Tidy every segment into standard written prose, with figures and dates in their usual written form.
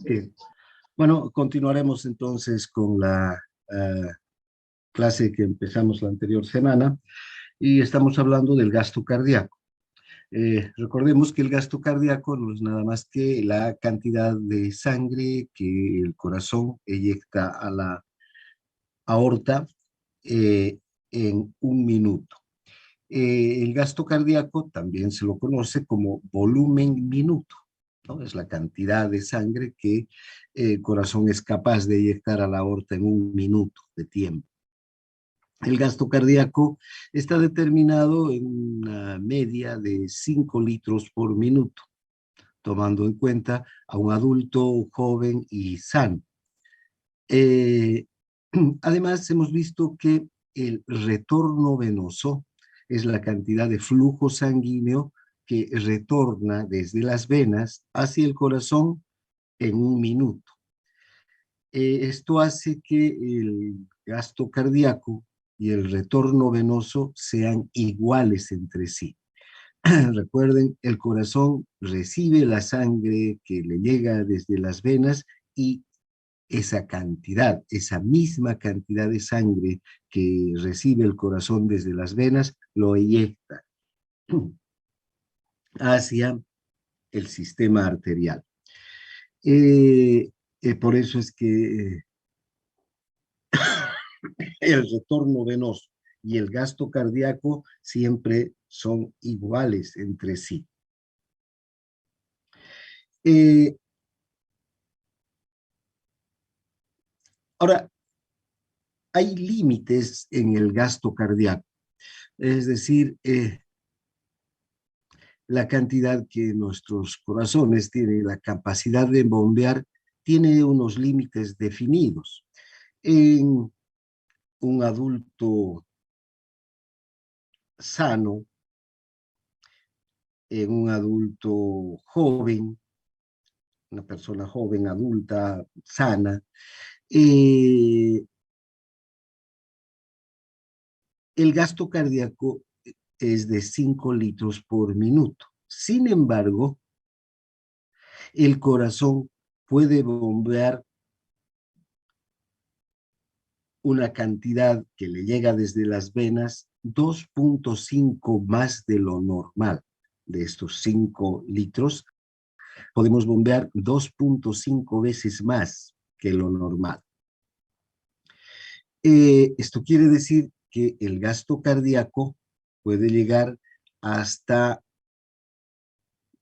Bien. Bueno, continuaremos entonces con la clase que empezamos la anterior semana y estamos hablando del gasto cardíaco. Recordemos que el gasto cardíaco no es nada más que la cantidad de sangre que el corazón eyecta a la aorta eh, en un minuto. El gasto cardíaco también se lo conoce como volumen minuto, ¿no? Es la cantidad de sangre que el corazón es capaz de eyectar a la aorta en un minuto de tiempo. El gasto cardíaco está determinado en una media de 5 litros por minuto, tomando en cuenta a un adulto joven y sano. Eh, Además, hemos visto que el retorno venoso es la cantidad de flujo sanguíneo que retorna desde las venas hacia el corazón en un minuto. Esto hace que el gasto cardíaco y el retorno venoso sean iguales entre sí. Recuerden, el corazón recibe la sangre que le llega desde las venas y esa cantidad, esa misma cantidad de sangre que recibe el corazón desde las venas, lo eyecta hacia el sistema arterial. Por eso es que el retorno venoso y el gasto cardíaco siempre son iguales entre sí. Ahora, hay límites en el gasto cardíaco, es decir, la cantidad que nuestros corazones tienen, la capacidad de bombear, tiene unos límites definidos. En un adulto sano, en un adulto joven, una persona joven, adulta, sana, el gasto cardíaco es de 5 litros por minuto. Sin embargo, el corazón puede bombear una cantidad que le llega desde las venas 2.5 más de lo normal. De estos 5 litros, podemos bombear 2.5 veces más que lo normal. Esto quiere decir que el gasto cardíaco puede llegar hasta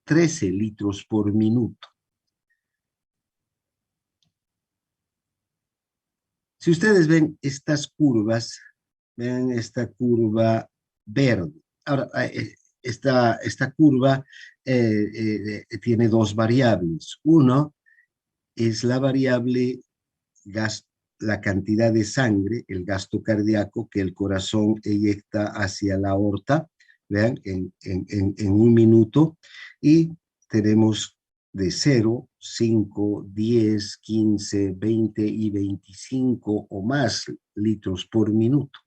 13 litros por minuto. Si ustedes ven estas curvas, ven esta curva verde. Ahora, esta curva tiene dos variables. Uno es la variable la cantidad de sangre, el gasto cardíaco que el corazón eyecta hacia la aorta, vean, en un minuto, y tenemos de 0, 5, 10, 15, 20 y 25 o más litros por minuto.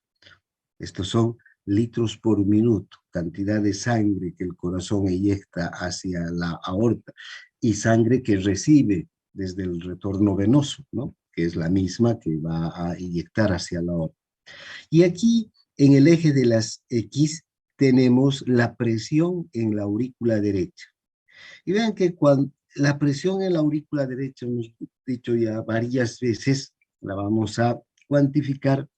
Estos son litros por minuto, cantidad de sangre que el corazón eyecta hacia la aorta y sangre que recibe desde el retorno venoso, ¿no? Que es la misma que va a inyectar hacia la aorta. Y aquí, en el eje de las X, tenemos la presión en la aurícula derecha. Y vean que cuando la presión en la aurícula derecha, hemos dicho ya varias veces, la vamos a cuantificar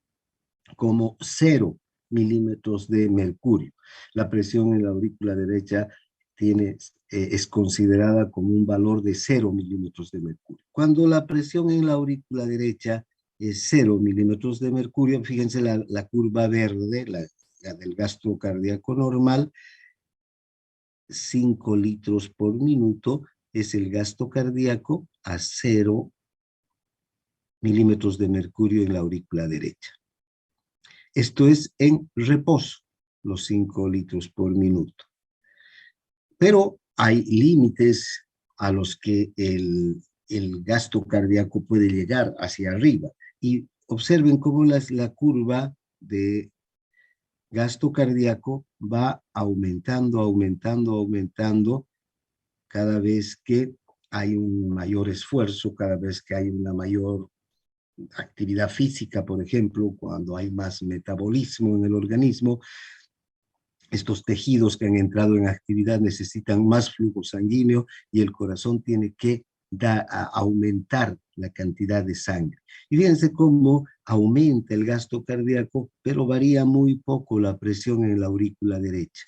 como 0 milímetros de mercurio. La presión en la aurícula derecha es considerada como un valor de 0 milímetros de mercurio. Cuando la presión en la aurícula derecha es 0 milímetros de mercurio, fíjense la curva verde, la del gasto cardíaco normal, 5 litros por minuto es el gasto cardíaco a 0 milímetros de mercurio en la aurícula derecha. Esto es en reposo, los 5 litros por minuto. Pero hay límites a los que el gasto cardíaco puede llegar hacia arriba. Y observen cómo la curva de gasto cardíaco va aumentando, aumentando, aumentando cada vez que hay un mayor esfuerzo, cada vez que hay una mayor actividad física, por ejemplo, cuando hay más metabolismo en el organismo, estos tejidos que han entrado en actividad necesitan más flujo sanguíneo y el corazón tiene que aumentar la cantidad de sangre. Y fíjense cómo aumenta el gasto cardíaco, pero varía muy poco la presión en la aurícula derecha.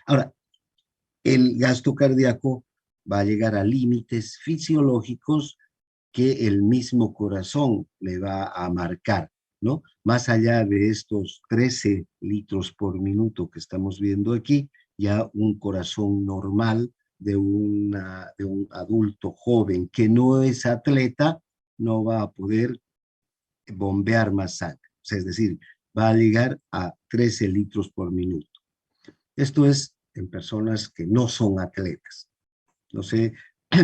Ahora, el gasto cardíaco va a llegar a límites fisiológicos que el mismo corazón le va a marcar, ¿no? Más allá de estos 13 litros por minuto que estamos viendo aquí, ya un corazón normal de un adulto joven que no es atleta no va a poder bombear más sangre. O sea, es decir, va a llegar a 13 litros por minuto. Esto es en personas que no son atletas. No sé,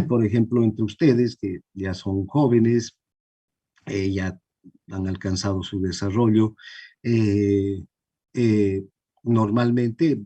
por ejemplo, entre ustedes que ya son jóvenes, ya han alcanzado su desarrollo, eh, eh, normalmente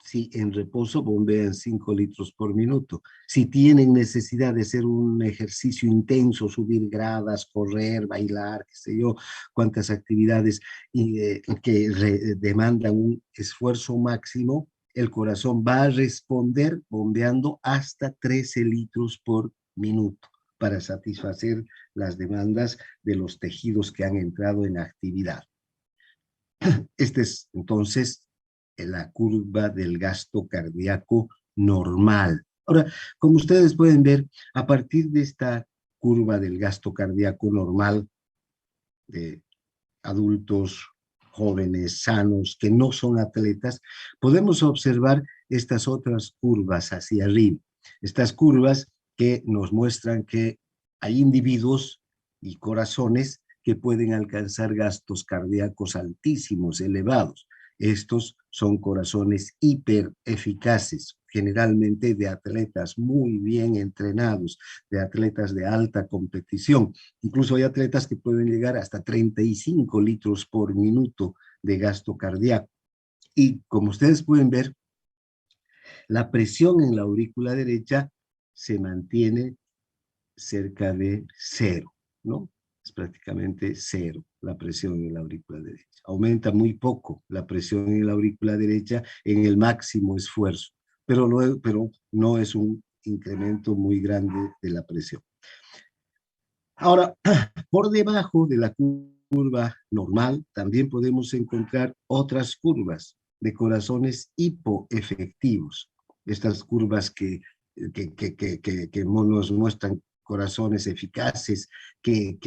si en reposo bombean 5 litros por minuto. Si tienen necesidad de hacer un ejercicio intenso, subir gradas, correr, bailar, qué sé yo, cuántas actividades que demandan un esfuerzo máximo, el corazón va a responder bombeando hasta 13 litros por minuto para satisfacer las demandas de los tejidos que han entrado en actividad. Esta es entonces la curva del gasto cardíaco normal. Ahora, como ustedes pueden ver, a partir de esta curva del gasto cardíaco normal de adultos jóvenes, sanos, que no son atletas, podemos observar estas otras curvas hacia arriba. Estas curvas que nos muestran que hay individuos y corazones que pueden alcanzar gastos cardíacos altísimos, elevados. Estos son corazones hipereficaces, generalmente de atletas muy bien entrenados, de atletas de alta competición. Incluso hay atletas que pueden llegar hasta 35 litros por minuto de gasto cardíaco. Y como ustedes pueden ver, la presión en la aurícula derecha se mantiene cerca de cero, ¿no? Es prácticamente cero la presión en la aurícula derecha. Aumenta muy poco la presión en la aurícula derecha en el máximo esfuerzo, pero no es un incremento muy grande de la presión. Ahora, por debajo de la curva normal, también podemos encontrar otras curvas de corazones hipoefectivos. Estas curvas que nos muestran corazones eficaces que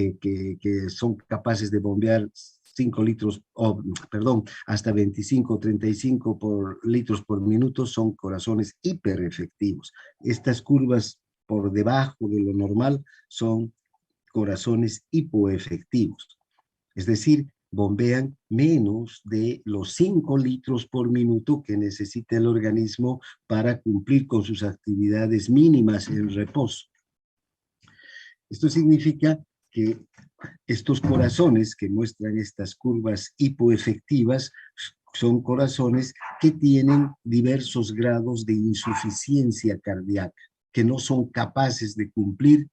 son capaces de bombear 5 litros, perdón, hasta 25 o 35 litros por minuto, son corazones hiperefectivos. Estas curvas por debajo de lo normal son corazones hipoefectivos, es decir, bombean menos de los 5 litros por minuto que necesita el organismo para cumplir con sus actividades mínimas en reposo. Esto significa que estos corazones que muestran estas curvas hipoefectivas son corazones que tienen diversos grados de insuficiencia cardíaca, que no son capaces de cumplir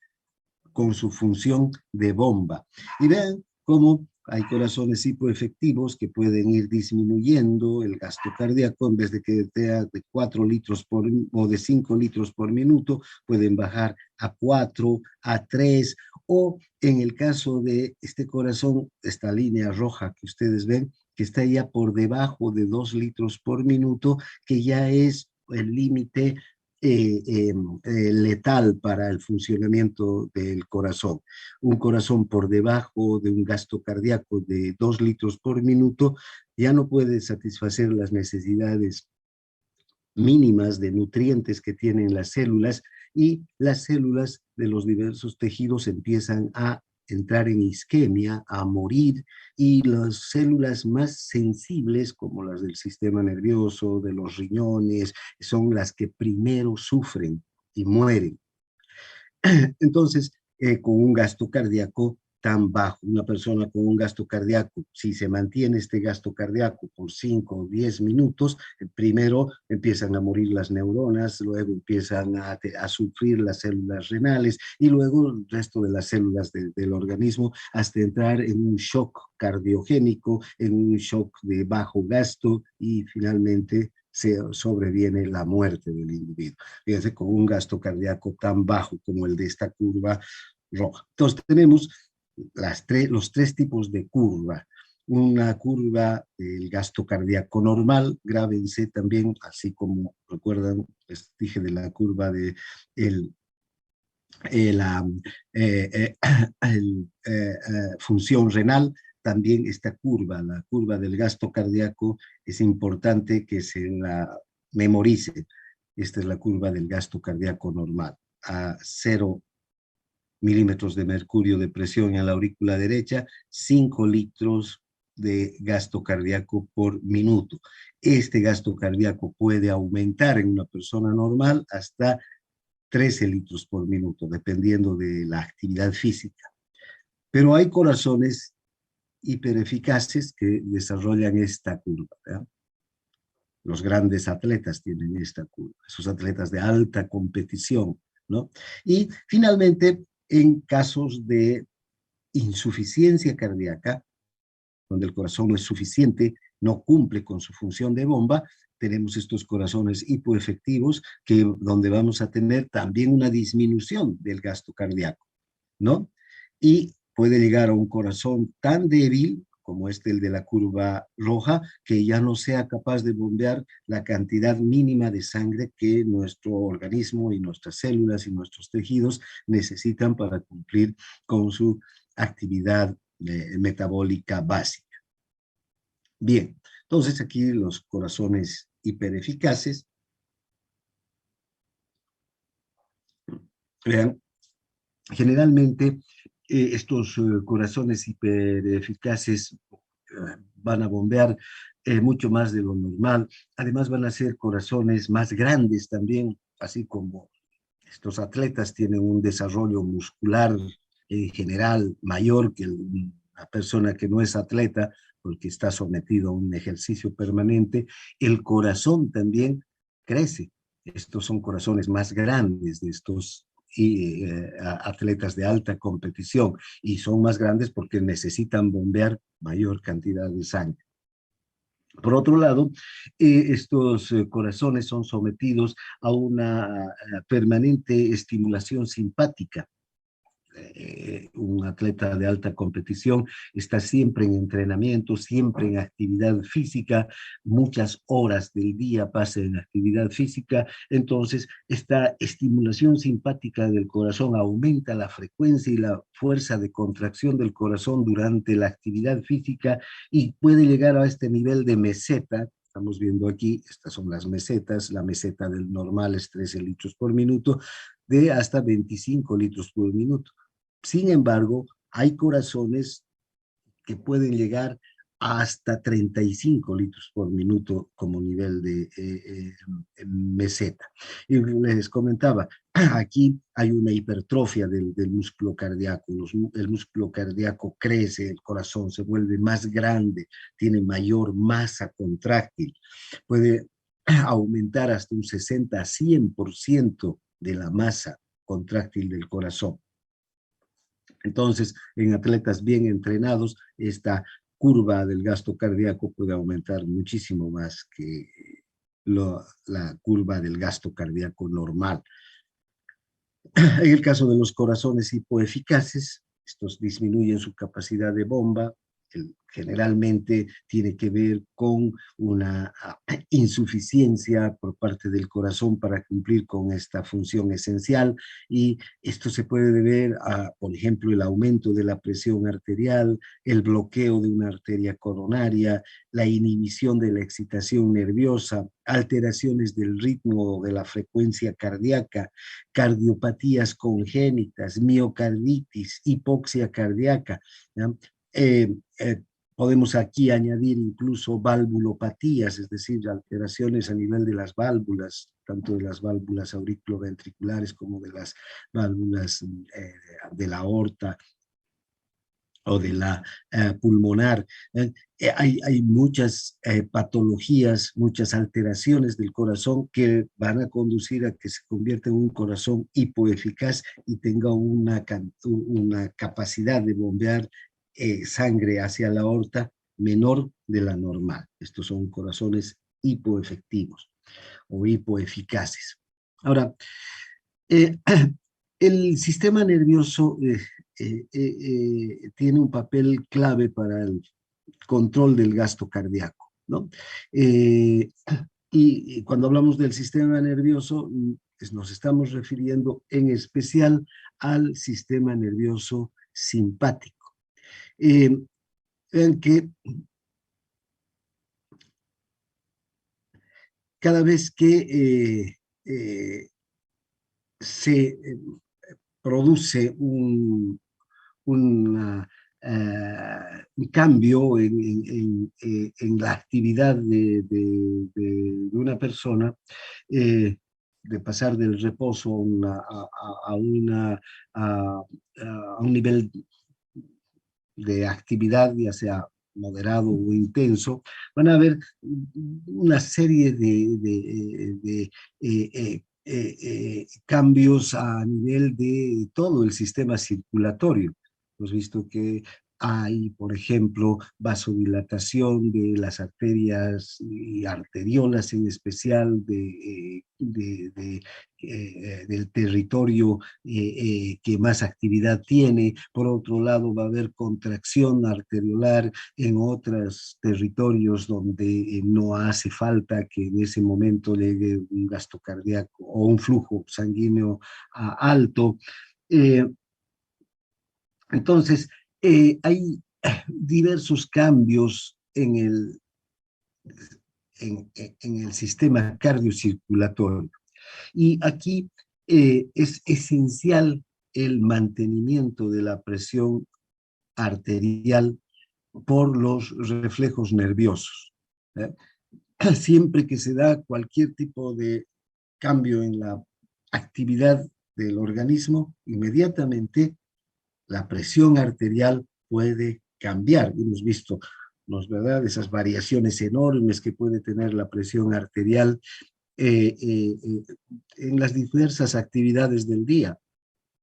con su función de bomba. Y vean cómo hay corazones hipoefectivos que pueden ir disminuyendo el gasto cardíaco, en vez de que sea de 4 litros o de 5 litros por minuto, pueden bajar a 4, a 3, o en el caso de este corazón, esta línea roja que ustedes ven, que está ya por debajo de 2 litros por minuto, que ya es el límite letal para el funcionamiento del corazón. Un corazón por debajo de un gasto cardíaco de 2 litros por minuto ya no puede satisfacer las necesidades mínimas de nutrientes que tienen las células, y las células de los diversos tejidos empiezan a entrar en isquemia, a morir, y las células más sensibles, como las del sistema nervioso, de los riñones, son las que primero sufren y mueren. Entonces, con un gasto cardíaco tan bajo. Una persona con un gasto cardíaco, si se mantiene este gasto cardíaco por 5 o 10 minutos, primero empiezan a morir las neuronas, luego empiezan a sufrir las células renales y luego el resto de las células del organismo hasta entrar en un shock cardiogénico, en un shock de bajo gasto y finalmente se sobreviene la muerte del individuo. Fíjense, con un gasto cardíaco tan bajo como el de esta curva roja. Entonces tenemos los tres tipos de curva. Una curva del gasto cardíaco normal, grábense también, así como recuerdan, les dije de la curva de la función renal, también esta curva, la curva del gasto cardíaco, es importante que se la memorice. Esta es la curva del gasto cardíaco normal. A 0 milímetros de mercurio de presión en la aurícula derecha, 5 litros de gasto cardíaco por minuto. Este gasto cardíaco puede aumentar en una persona normal hasta 13 litros por minuto, dependiendo de la actividad física. Pero hay corazones hipereficaces que desarrollan esta curva, ¿verdad? Los grandes atletas tienen esta curva, esos atletas de alta competición, ¿no? Y finalmente, en casos de insuficiencia cardíaca, donde el corazón no es suficiente, no cumple con su función de bomba, tenemos estos corazones hipoefectivos donde vamos a tener también una disminución del gasto cardíaco, ¿no? Y puede llegar a un corazón tan débil como el de la curva roja, que ya no sea capaz de bombear la cantidad mínima de sangre que nuestro organismo y nuestras células y nuestros tejidos necesitan para cumplir con su actividad metabólica básica. Bien, entonces aquí los corazones hipereficaces, vean, generalmente estos corazones hipereficaces van a bombear mucho más de lo normal. Además van a ser corazones más grandes también, así como estos atletas tienen un desarrollo muscular en general mayor que la persona que no es atleta, porque está sometido a un ejercicio permanente, el corazón también crece. Estos son corazones más grandes de estos atletas de alta competición y son más grandes porque necesitan bombear mayor cantidad de sangre. Por otro lado, estos corazones son sometidos a una permanente estimulación simpática. Un atleta de alta competición está siempre en entrenamiento, siempre en actividad física, muchas horas del día pasa en actividad física, entonces esta estimulación simpática del corazón aumenta la frecuencia y la fuerza de contracción del corazón durante la actividad física y puede llegar a este nivel de meseta. Estamos viendo aquí, estas son las mesetas, la meseta del normal es 13 litros por minuto, de hasta 25 litros por minuto. Sin embargo, hay corazones que pueden llegar hasta 35 litros por minuto como nivel de meseta. Y les comentaba, aquí hay una hipertrofia del músculo cardíaco. El músculo cardíaco crece, el corazón se vuelve más grande, tiene mayor masa contráctil, puede aumentar hasta un 60 a 100% de la masa contráctil del corazón. Entonces, en atletas bien entrenados, esta curva del gasto cardíaco puede aumentar muchísimo más que la curva del gasto cardíaco normal. En el caso de los corazones hipoeficaces, estos disminuyen su capacidad de bomba, generalmente tiene que ver con una insuficiencia por parte del corazón para cumplir con esta función esencial y esto se puede deber a, por ejemplo, el aumento de la presión arterial, el bloqueo de una arteria coronaria, la inhibición de la excitación nerviosa, alteraciones del ritmo o de la frecuencia cardíaca, cardiopatías congénitas, miocarditis, hipoxia cardíaca, ¿ya? Eh, eh, Podemos aquí añadir incluso valvulopatías, es decir, alteraciones a nivel de las válvulas, tanto de las válvulas auriculoventriculares como de las válvulas de la aorta, o de la pulmonar. Hay muchas patologías, muchas alteraciones del corazón que van a conducir a que se convierta en un corazón hipoeficaz y tenga una capacidad de bombear sangre hacia la aorta menor de la normal. Estos son corazones hipoefectivos o hipoeficaces. Ahora, eh, el sistema nervioso tiene un papel clave para el control del gasto cardíaco, ¿no? Eh, y cuando hablamos del sistema nervioso, pues nos estamos refiriendo en especial al sistema nervioso simpático. Vean que cada vez que se produce una, un cambio en la actividad de una persona, de pasar del reposo a un nivel de actividad, ya sea moderado o intenso, van a haber una serie cambios a nivel de todo el sistema circulatorio. Hemos visto que hay, por ejemplo, vasodilatación de las arterias y arteriolas en especial del territorio que más actividad tiene. Por otro lado, va a haber contracción arteriolar en otros territorios donde no hace falta que en ese momento llegue un gasto cardíaco o un flujo sanguíneo alto. Eh, entonces, hay diversos cambios en el sistema cardiocirculatorio. Y aquí es esencial el mantenimiento de la presión arterial por los reflejos nerviosos. ¿Eh? Siempre que se da cualquier tipo de cambio en la actividad del organismo, inmediatamente la presión arterial puede cambiar. Hemos visto, ¿no es verdad?, esas variaciones enormes que puede tener la presión arterial en las diversas actividades del día.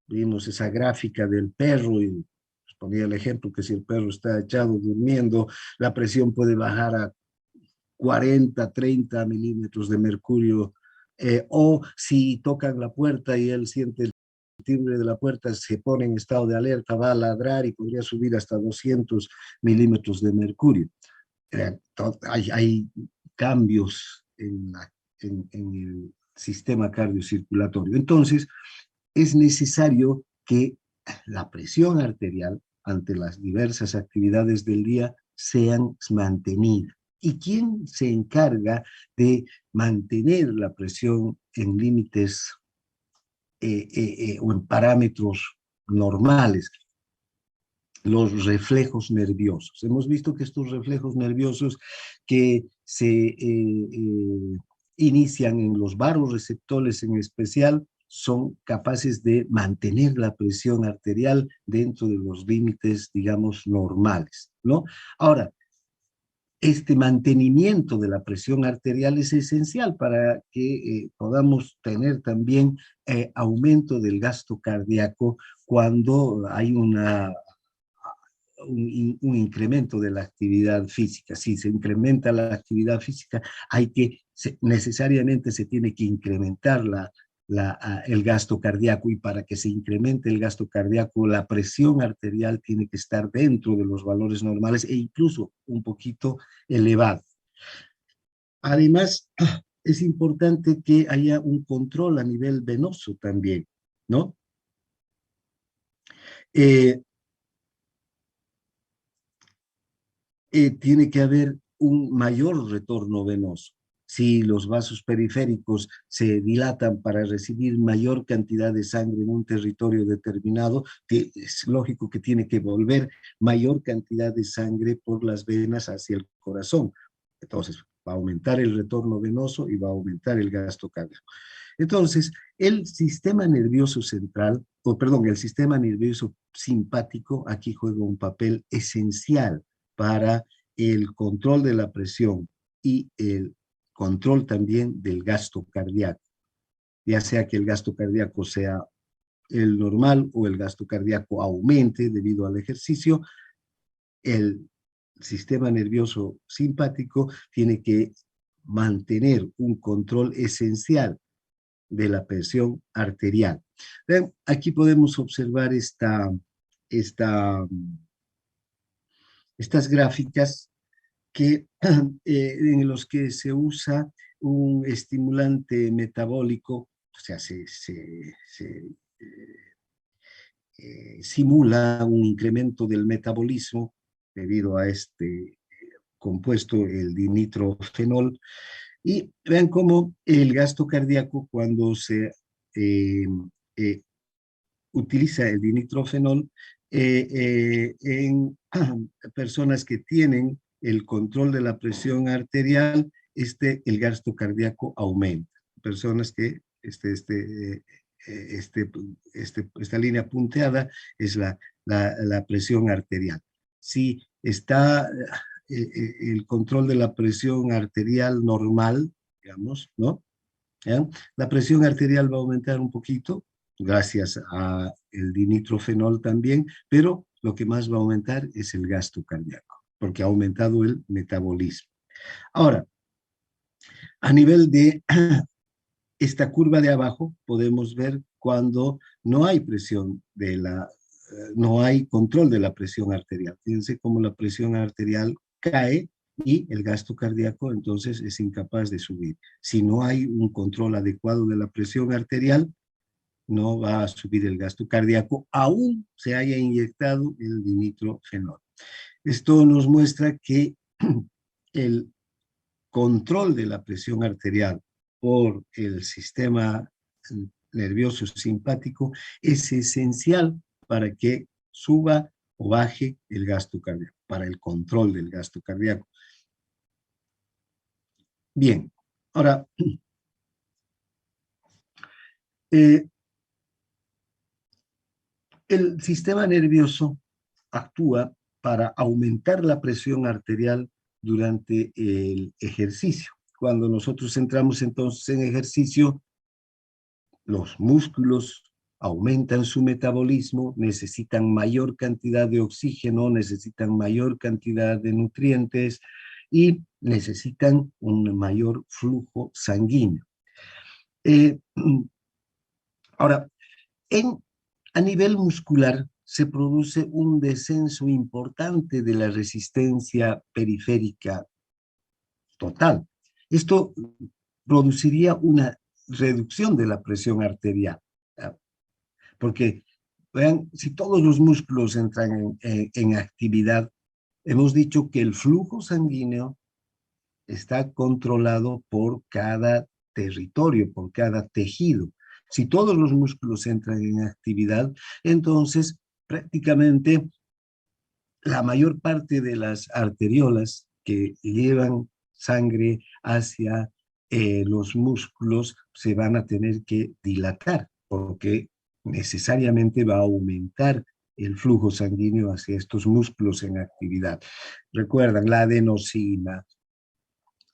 Vimos esa gráfica del perro y ponía el ejemplo que si el perro está echado durmiendo, la presión puede bajar a 40, 30 milímetros de mercurio, o si tocan la puerta y él siente el timbre de la puerta, se pone en estado de alerta, va a ladrar y podría subir hasta 200 milímetros de mercurio. Hay cambios en el sistema cardiocirculatorio. Entonces, es necesario que la presión arterial ante las diversas actividades del día sean mantenidas. ¿Y quién se encarga de mantener la presión en límites o en parámetros normales? Los reflejos nerviosos. Hemos visto que estos reflejos nerviosos que se inician en los vasoreceptores en especial son capaces de mantener la presión arterial dentro de los límites, digamos, normales, ¿no? Ahora, este mantenimiento de la presión arterial es esencial para que podamos tener también aumento del gasto cardíaco cuando hay un incremento de la actividad física. Si se incrementa la actividad física, necesariamente se tiene que incrementar el gasto cardíaco, y para que se incremente el gasto cardíaco, la presión arterial tiene que estar dentro de los valores normales e incluso un poquito elevado. Además, es importante que haya un control a nivel venoso también, ¿no? Eh, Tiene que haber un mayor retorno venoso. Si los vasos periféricos se dilatan para recibir mayor cantidad de sangre en un territorio determinado, es lógico que tiene que volver mayor cantidad de sangre por las venas hacia el corazón. Entonces, va a aumentar el retorno venoso y va a aumentar el gasto cardíaco. Entonces, el sistema nervioso central, o perdón, el sistema nervioso simpático aquí juega un papel esencial para el control de la presión y el control también del gasto cardíaco, ya sea que el gasto cardíaco sea el normal o el gasto cardíaco aumente debido al ejercicio. El sistema nervioso simpático tiene que mantener un control esencial de la presión arterial. Ven, aquí podemos observar esta, estas gráficas que, en los que se usa un estimulante metabólico, o sea, simula un incremento del metabolismo debido a este compuesto, el dinitrofenol, y vean cómo el gasto cardíaco cuando se eh, eh, utiliza el dinitrofenol en personas que tienen el control de la presión arterial, el gasto cardíaco aumenta. Personas que esta línea punteada es la presión arterial. Si está el control de la presión arterial normal, digamos, ¿no? ¿Ya? La presión arterial va a aumentar un poquito, gracias a el dinitrofenol también, pero lo que más va a aumentar es el gasto cardíaco, porque ha aumentado el metabolismo. Ahora, a nivel de esta curva de abajo, podemos ver cuando no hay presión no hay control de la presión arterial. Fíjense cómo la presión arterial cae y el gasto cardíaco entonces es incapaz de subir. Si no hay un control adecuado de la presión arterial, no va a subir el gasto cardíaco, aún se haya inyectado el dinitrofenol. Esto nos muestra que el control de la presión arterial por el sistema nervioso simpático es esencial para que suba o baje el gasto cardíaco, para el control del gasto cardíaco. Bien, ahora, el sistema nervioso actúa para aumentar la presión arterial durante el ejercicio. Cuando nosotros entramos entonces en ejercicio, los músculos aumentan su metabolismo, necesitan mayor cantidad de oxígeno, necesitan mayor cantidad de nutrientes y necesitan un mayor flujo sanguíneo. Eh, ahora, a nivel muscular se produce un descenso importante de la resistencia periférica total. Esto produciría una reducción de la presión arterial, ¿ya? Porque, vean, si todos los músculos entran en actividad, hemos dicho que el flujo sanguíneo está controlado por cada territorio, por cada tejido. Si todos los músculos entran en actividad, entonces prácticamente la mayor parte de las arteriolas que llevan sangre hacia los músculos se van a tener que dilatar, porque necesariamente va a aumentar el flujo sanguíneo hacia estos músculos en actividad. Recuerdan, la adenosina,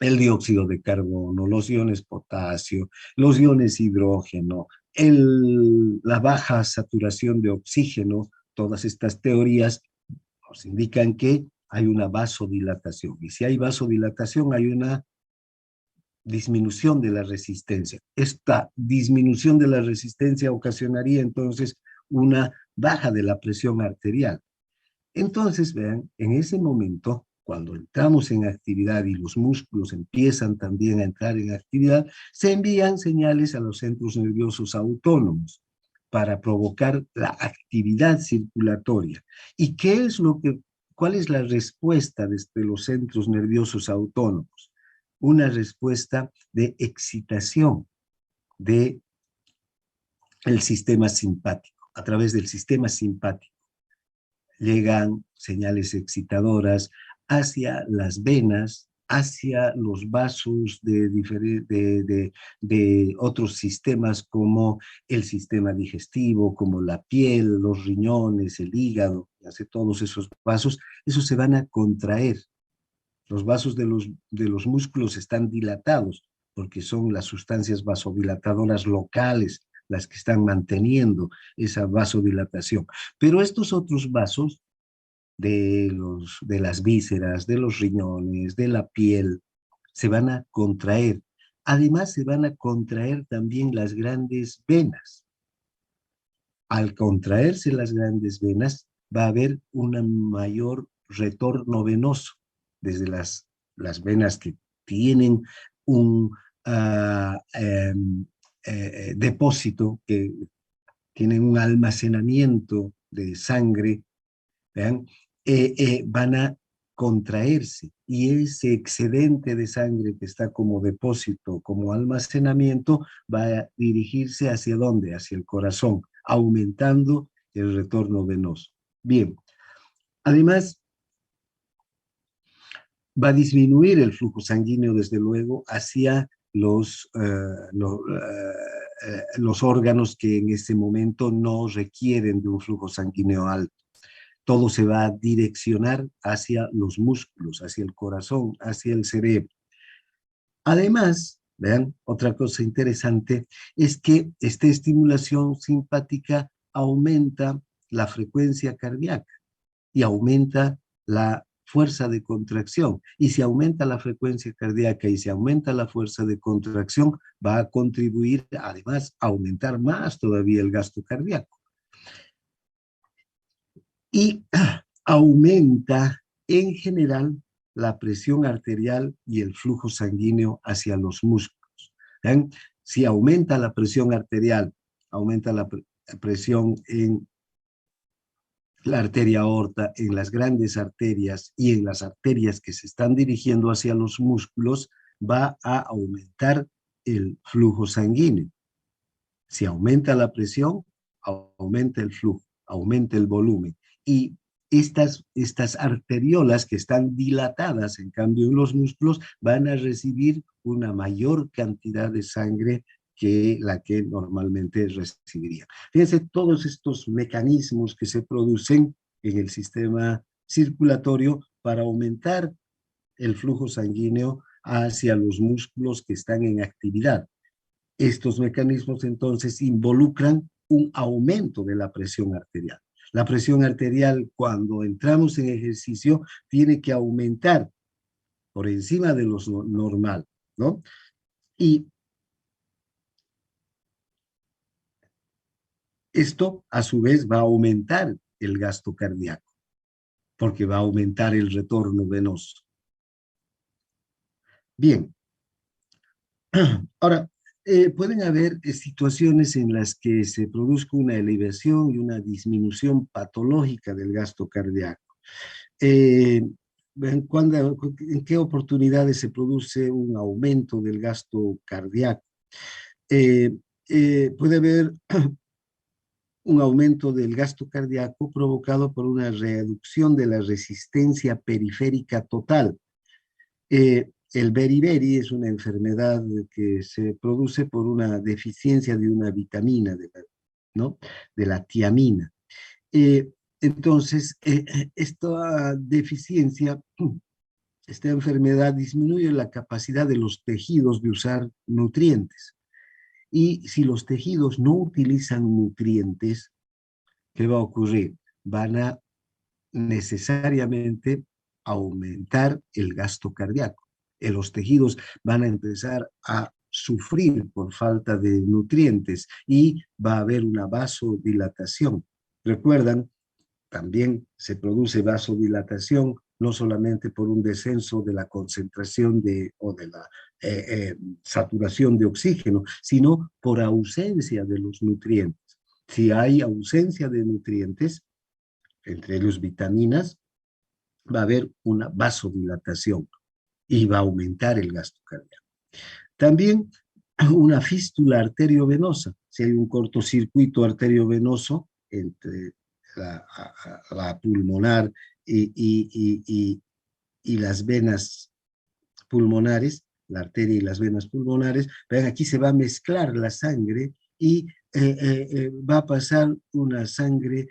el dióxido de carbono, los iones potasio, los iones hidrógeno, la baja saturación de oxígeno, todas estas teorías nos indican que hay una vasodilatación. Y si hay vasodilatación, hay una disminución de la resistencia. Esta disminución de la resistencia ocasionaría entonces una baja de la presión arterial. Entonces, vean, en ese momento, cuando entramos en actividad y los músculos empiezan también a entrar en actividad, se envían señales a los centros nerviosos autónomos para provocar la actividad circulatoria. ¿Y cuál es la respuesta desde los centros nerviosos autónomos? Una respuesta de excitación del sistema simpático, a través del sistema simpático. Llegan señales excitadoras hacia las venas, hacia los vasos de otros sistemas como el sistema digestivo, como la piel, los riñones, el hígado, hacia todos esos vasos, esos se van a contraer. Los vasos de los músculos están dilatados porque son las sustancias vasodilatadoras locales las que están manteniendo esa vasodilatación. Pero estos otros vasos de las vísceras, de los riñones, de la piel, se van a contraer. Además, se van a contraer también las grandes venas. Al contraerse las grandes venas, va a haber un mayor retorno venoso desde las venas que tienen un depósito, que tienen un almacenamiento de sangre, ¿vean? Van a contraerse y ese excedente de sangre que está como depósito, como almacenamiento, va a dirigirse hacia dónde, hacia el corazón, aumentando el retorno venoso. Bien, además va a disminuir el flujo sanguíneo, desde luego, hacia los órganos que en este momento no requieren de un flujo sanguíneo alto. Todo se va a direccionar hacia los músculos, hacia el corazón, hacia el cerebro. Además, vean, otra cosa interesante es que esta estimulación simpática aumenta la frecuencia cardíaca y aumenta la fuerza de contracción. Y si aumenta la frecuencia cardíaca y si aumenta la fuerza de contracción, va a contribuir además a aumentar más todavía el gasto cardíaco. Y aumenta en general la presión arterial y el flujo sanguíneo hacia los músculos. ¿Ven? Si aumenta la presión arterial, aumenta la presión en la arteria aorta, en las grandes arterias y en las arterias que se están dirigiendo hacia los músculos, va a aumentar el flujo sanguíneo. Si aumenta la presión, aumenta el flujo, aumenta el volumen. Y estas arteriolas que están dilatadas, en cambio, en los músculos, van a recibir una mayor cantidad de sangre que la que normalmente recibirían. Fíjense todos estos mecanismos que se producen en el sistema circulatorio para aumentar el flujo sanguíneo hacia los músculos que están en actividad. Estos mecanismos entonces involucran un aumento de la presión arterial. La presión arterial, cuando entramos en ejercicio, tiene que aumentar por encima de lo normal, ¿no? Y esto, a su vez, va a aumentar el gasto cardíaco, porque va a aumentar el retorno venoso. Bien, ahora, pueden haber situaciones en las que se produzca una elevación y una disminución patológica del gasto cardíaco. ¿En qué oportunidades se produce un aumento del gasto cardíaco? Puede haber un aumento del gasto cardíaco provocado por una reducción de la resistencia periférica total. El beriberi es una enfermedad que se produce por una deficiencia de una vitamina, ¿no? De la tiamina. Entonces, esta deficiencia, esta enfermedad disminuye la capacidad de los tejidos de usar nutrientes. Y si los tejidos no utilizan nutrientes, ¿qué va a ocurrir? Van a necesariamente aumentar el gasto cardíaco. Los tejidos van a empezar a sufrir por falta de nutrientes y va a haber una vasodilatación. ¿Recuerdan? También se produce vasodilatación no solamente por un descenso de la concentración o de la saturación de oxígeno, sino por ausencia de los nutrientes. Si hay ausencia de nutrientes, entre ellos vitaminas, va a haber una vasodilatación y va a aumentar el gasto cardíaco. También una fístula arteriovenosa, si hay un cortocircuito arteriovenoso entre la pulmonar y las venas pulmonares, la arteria y las venas pulmonares. Vean, aquí se va a mezclar la sangre y va a pasar una sangre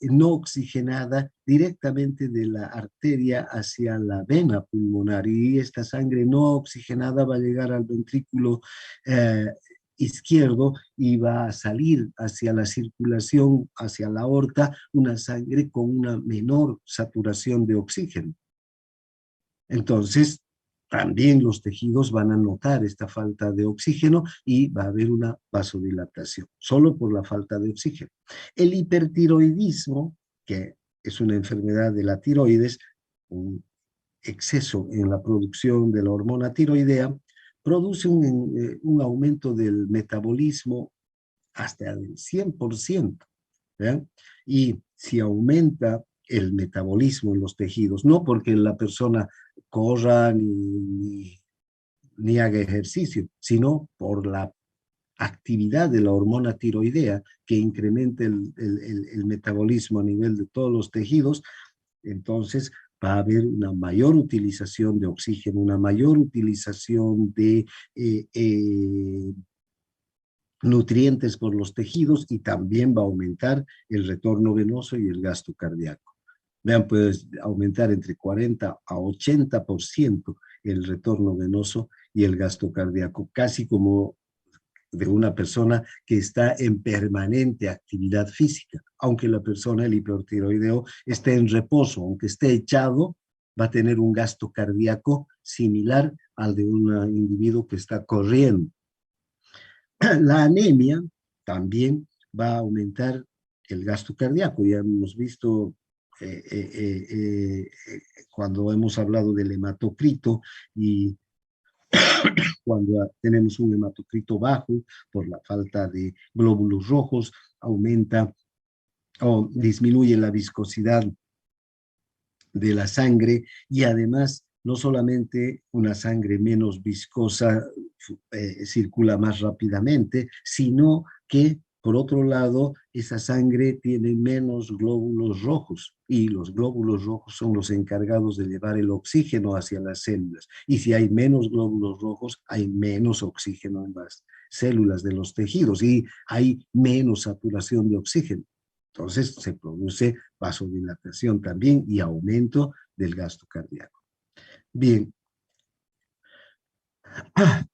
no oxigenada directamente de la arteria hacia la vena pulmonar, y esta sangre no oxigenada va a llegar al ventrículo eh, izquierdo y va a salir hacia la circulación, hacia la aorta, una sangre con una menor saturación de oxígeno. Entonces, también los tejidos van a notar esta falta de oxígeno y va a haber una vasodilatación, solo por la falta de oxígeno. El hipertiroidismo, que es una enfermedad de la tiroides, un exceso en la producción de la hormona tiroidea, produce un aumento del metabolismo hasta el 100%. ¿Ya? Y si aumenta el metabolismo en los tejidos, no porque la persona corra ni haga ejercicio, sino por la actividad de la hormona tiroidea que incrementa el metabolismo a nivel de todos los tejidos, entonces va a haber una mayor utilización de oxígeno, una mayor utilización de nutrientes por los tejidos, y también va a aumentar el retorno venoso y el gasto cardíaco. Vean, puede aumentar entre 40 a 80% el retorno venoso y el gasto cardíaco, casi como de una persona que está en permanente actividad física. Aunque la persona, el hipertiroideo, esté en reposo, aunque esté echado, va a tener un gasto cardíaco similar al de un individuo que está corriendo. La anemia también va a aumentar el gasto cardíaco. Ya hemos visto cuando hemos hablado del hematocrito, y cuando tenemos un hematocrito bajo por la falta de glóbulos rojos, aumenta o disminuye la viscosidad de la sangre, y además no solamente una sangre menos viscosa circula más rápidamente, sino que por otro lado esa sangre tiene menos glóbulos rojos, y los glóbulos rojos son los encargados de llevar el oxígeno hacia las células, y si hay menos glóbulos rojos hay menos oxígeno en las células de los tejidos y hay menos saturación de oxígeno. Entonces se produce vasodilatación también y aumento del gasto cardíaco. Bien.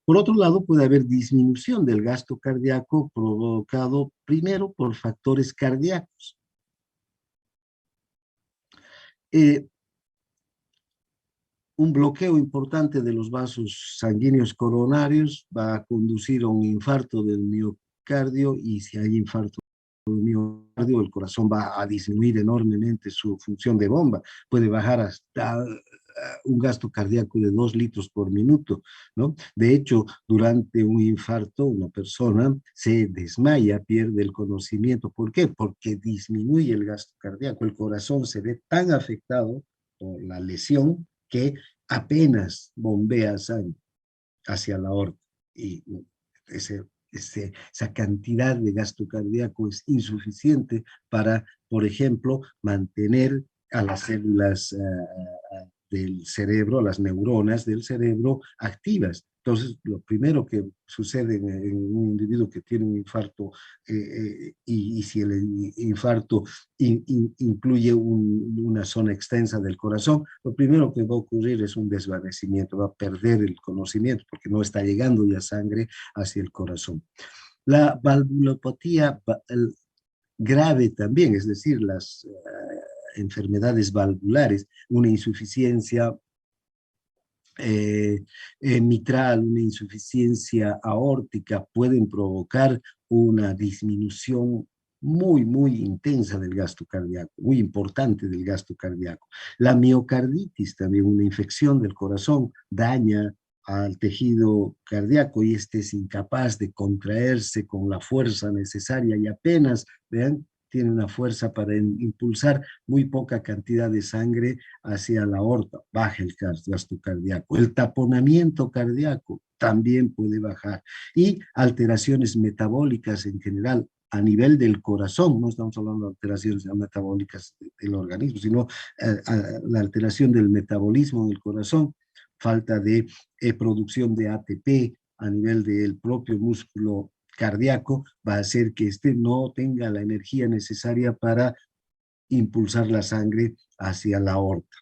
Por otro lado, puede haber disminución del gasto cardíaco provocado primero por factores cardíacos. Eh, un bloqueo importante de los vasos sanguíneos coronarios va a conducir a un infarto del miocardio, y si hay infarto miocardio, el corazón va a disminuir enormemente su función de bomba, puede bajar hasta un gasto cardíaco de 2 litros por minuto, ¿no? De hecho, durante un infarto, una persona se desmaya, pierde el conocimiento. ¿Por qué? Porque disminuye el gasto cardíaco, el corazón se ve tan afectado por la lesión que apenas bombea sangre hacia la aorta, y esa cantidad de gasto cardíaco es insuficiente para, por ejemplo, mantener a las células del cerebro, las neuronas del cerebro activas. Entonces, lo primero que sucede en un individuo que tiene un infarto, y si el infarto incluye una zona extensa del corazón, lo primero que va a ocurrir es un desvanecimiento, va a perder el conocimiento porque no está llegando ya sangre hacia el corazón. La valvulopatía grave también, es decir, las enfermedades valvulares, una insuficiencia mitral, una insuficiencia aórtica, pueden provocar una disminución muy intensa del gasto cardíaco, muy importante del gasto cardíaco. La miocarditis, también una infección del corazón, daña al tejido cardíaco y este es incapaz de contraerse con la fuerza necesaria, y apenas, vean, tiene una fuerza para impulsar muy poca cantidad de sangre hacia la aorta, baja el gasto cardíaco. El taponamiento cardíaco también puede bajar, y alteraciones metabólicas en general a nivel del corazón, no estamos hablando de alteraciones metabólicas del organismo, sino la alteración del metabolismo del corazón falta de producción de ATP a nivel del propio músculo cardíaco, va a hacer que éste no tenga la energía necesaria para impulsar la sangre hacia la aorta.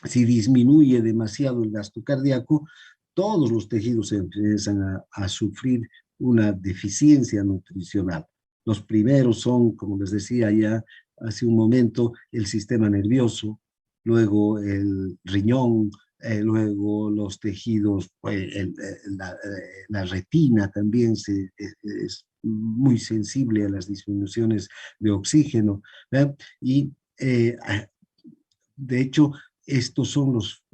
Si disminuye demasiado el gasto cardíaco, todos los tejidos empiezan a sufrir una deficiencia nutricional. Los primeros son, como les decía ya hace un momento, el sistema nervioso, luego el riñón, luego los tejidos, la retina también es muy sensible a las disminuciones de oxígeno, ¿verdad? Y de hecho, estos son los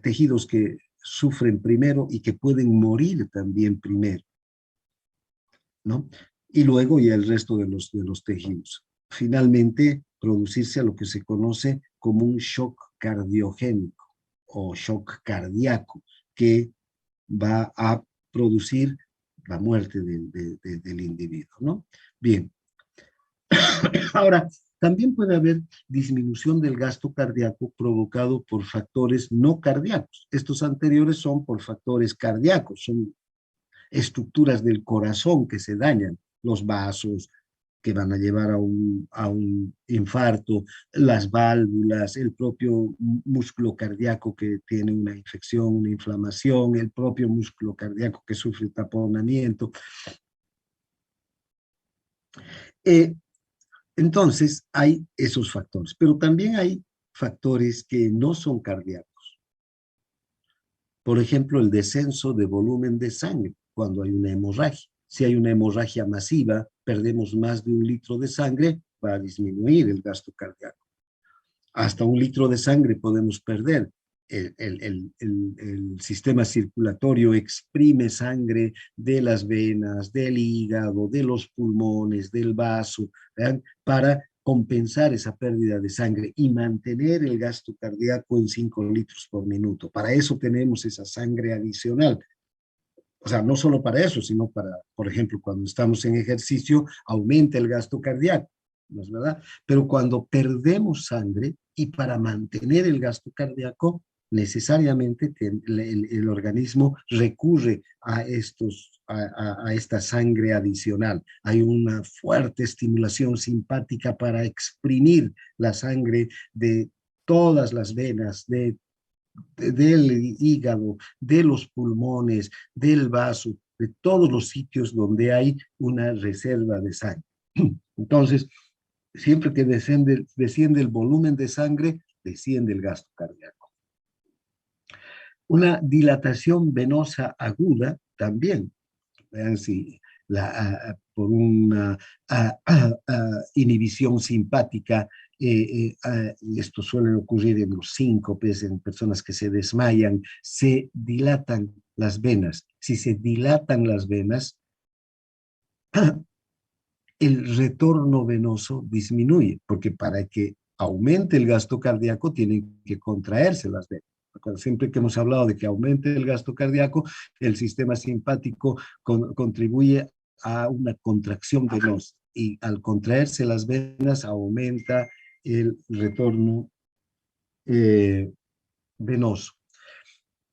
tejidos que sufren primero y que pueden morir también primero, ¿no? Y luego ya el resto de los tejidos. Finalmente, producirse a lo que se conoce como un shock cardiogénico o shock cardíaco, que va a producir la muerte del individuo, ¿no? Bien. Ahora, también puede haber disminución del gasto cardíaco provocado por factores no cardíacos. Estos anteriores son por factores cardíacos, son estructuras del corazón que se dañan, los vasos que van a llevar a un infarto, las válvulas, el propio músculo cardíaco que tiene una infección, una inflamación, el propio músculo cardíaco que sufre taponamiento. Entonces, hay esos factores, pero también hay factores que no son cardíacos. Por ejemplo, el descenso de volumen de sangre cuando hay una hemorragia. Si hay una hemorragia masiva, perdemos más de 1 litro de sangre, va a disminuir el gasto cardíaco. Hasta 1 litro de sangre podemos perder. El sistema circulatorio exprime sangre de las venas, del hígado, de los pulmones, del vaso, ¿verdad? Para compensar esa pérdida de sangre y mantener el gasto cardíaco en 5 litros por minuto. Para eso tenemos esa sangre adicional. O sea, no solo para eso, sino para, por ejemplo, cuando estamos en ejercicio, aumenta el gasto cardíaco, ¿no es verdad? Pero cuando perdemos sangre y para mantener el gasto cardíaco, necesariamente el organismo recurre a esta sangre adicional. Hay una fuerte estimulación simpática para exprimir la sangre de todas las venas, del hígado, de los pulmones, del vaso, de todos los sitios donde hay una reserva de sangre. Entonces, siempre que desciende el volumen de sangre, desciende el gasto cardíaco. Una dilatación venosa aguda también, vean si por una inhibición simpática, esto suele ocurrir en los síncopes, en personas que se desmayan, se dilatan las venas. Si se dilatan las venas, el retorno venoso disminuye, porque para que aumente el gasto cardíaco tienen que contraerse las venas. Siempre que hemos hablado de que aumente el gasto cardíaco, el sistema simpático contribuye a una contracción venosa y al contraerse las venas aumenta el retorno venoso.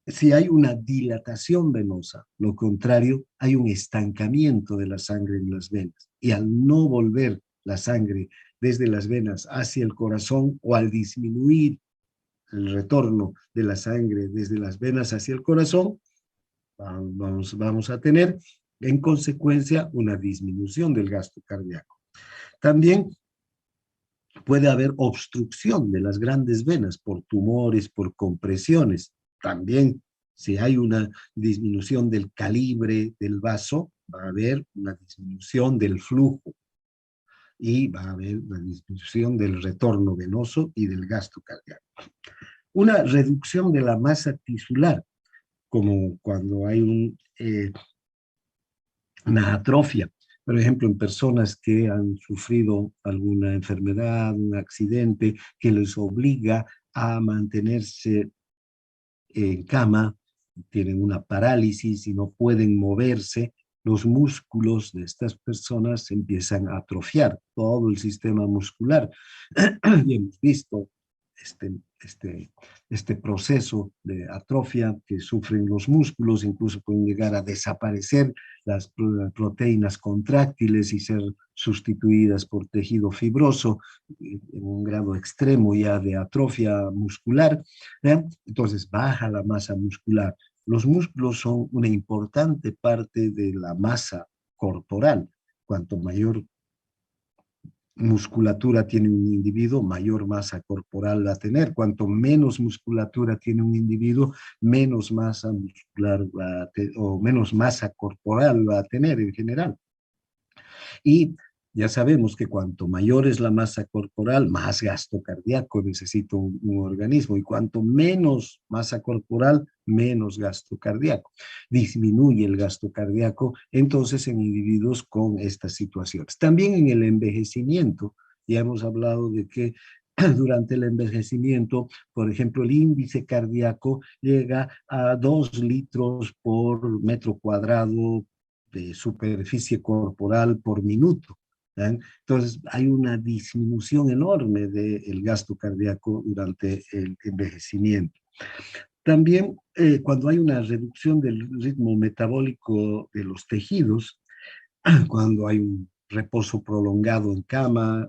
Si hay una dilatación venosa, lo contrario, hay un estancamiento de la sangre en las venas. Y al no volver la sangre desde las venas hacia el corazón o al disminuir el retorno de la sangre desde las venas hacia el corazón, vamos a tener en consecuencia una disminución del gasto cardíaco. También puede haber obstrucción de las grandes venas por tumores, por compresiones. También, si hay una disminución del calibre del vaso, va a haber una disminución del flujo y va a haber una disminución del retorno venoso y del gasto cardíaco. Una reducción de la masa tisular, como cuando hay una atrofia, por ejemplo, en personas que han sufrido alguna enfermedad, un accidente que les obliga a mantenerse en cama, tienen una parálisis y no pueden moverse, los músculos de estas personas empiezan a atrofiar todo el sistema muscular. Y hemos visto este proceso de atrofia que sufren los músculos, incluso pueden llegar a desaparecer las proteínas contráctiles y ser sustituidas por tejido fibroso en un grado extremo ya de atrofia muscular, ¿eh? Entonces baja la masa muscular. Los músculos son una importante parte de la masa corporal. Cuanto mayor musculatura tiene un individuo, mayor masa corporal va a tener. Cuanto menos musculatura tiene un individuo, menos masa muscular va a o menos masa corporal va a tener en general. Y ya sabemos que cuanto mayor es la masa corporal, más gasto cardíaco necesita un organismo, y cuanto menos masa corporal, menos gasto cardíaco. Disminuye el gasto cardíaco entonces en individuos con estas situaciones. También en el envejecimiento, ya hemos hablado de que durante el envejecimiento, por ejemplo, el índice cardíaco llega a 2 litros por metro cuadrado de superficie corporal por minuto. ¿Eh? Entonces, hay una disminución enorme del gasto cardíaco durante el envejecimiento. También, cuando hay una reducción del ritmo metabólico de los tejidos, cuando hay un reposo prolongado en cama,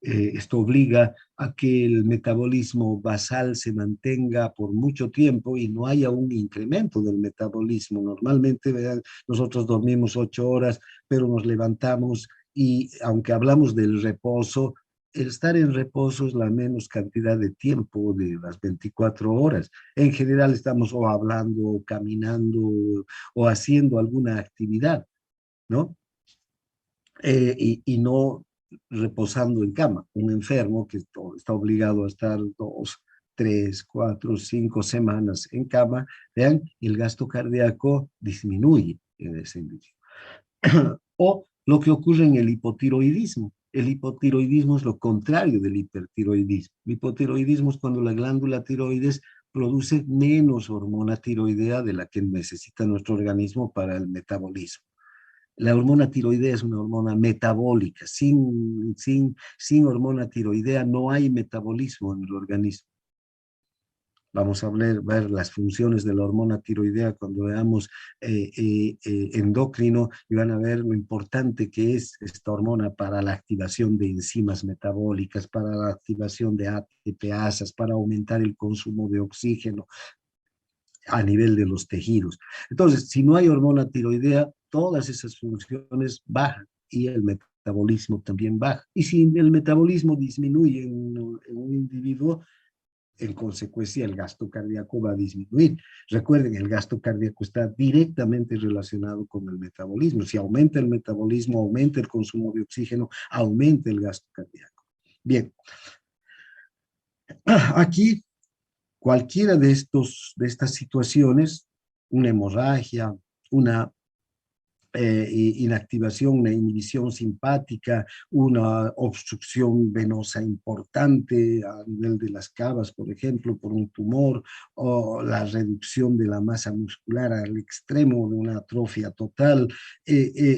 esto obliga a que el metabolismo basal se mantenga por mucho tiempo y no haya un incremento del metabolismo. Normalmente, ¿verdad?, nosotros dormimos 8 horas, pero nos levantamos y aunque hablamos del reposo, el estar en reposo es la menos cantidad de tiempo de las 24 horas. En general estamos o hablando, o caminando, o haciendo alguna actividad, ¿no? Y no reposando en cama. Un enfermo que está obligado a estar 2, 3, 4, 5 semanas en cama, vean, el gasto cardíaco disminuye en ese individuo. O lo que ocurre en el hipotiroidismo. El hipotiroidismo es lo contrario del hipertiroidismo. El hipotiroidismo es cuando la glándula tiroides produce menos hormona tiroidea de la que necesita nuestro organismo para el metabolismo. La hormona tiroidea es una hormona metabólica. Sin hormona tiroidea no hay metabolismo en el organismo. Vamos a ver las funciones de la hormona tiroidea cuando veamos endocrino, y van a ver lo importante que es esta hormona para la activación de enzimas metabólicas, para la activación de ATPasas, para aumentar el consumo de oxígeno a nivel de los tejidos. Entonces, si no hay hormona tiroidea, todas esas funciones bajan y el metabolismo también baja. Y si el metabolismo disminuye en un individuo, en consecuencia el gasto cardíaco va a disminuir. Recuerden, el gasto cardíaco está directamente relacionado con el metabolismo. Si aumenta el metabolismo, aumenta el consumo de oxígeno, aumenta el gasto cardíaco. Bien, aquí cualquiera de estas situaciones, una hemorragia, una inactivación, una inhibición simpática, una obstrucción venosa importante a nivel de las cavas, por ejemplo, por un tumor, o la reducción de la masa muscular al extremo de una atrofia total,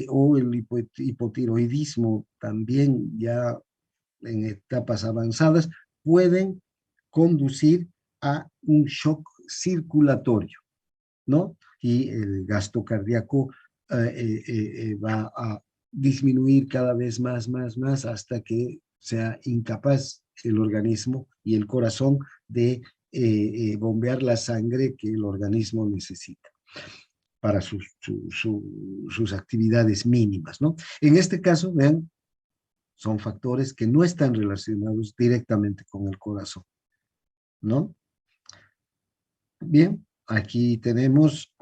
o el hipotiroidismo también ya en etapas avanzadas, pueden conducir a un shock circulatorio, ¿no? Y el gasto cardíaco va a disminuir cada vez más, hasta que sea incapaz el organismo y el corazón de bombear la sangre que el organismo necesita para sus actividades mínimas, ¿no? En este caso, vean, son factores que no están relacionados directamente con el corazón, ¿no? Bien, aquí tenemos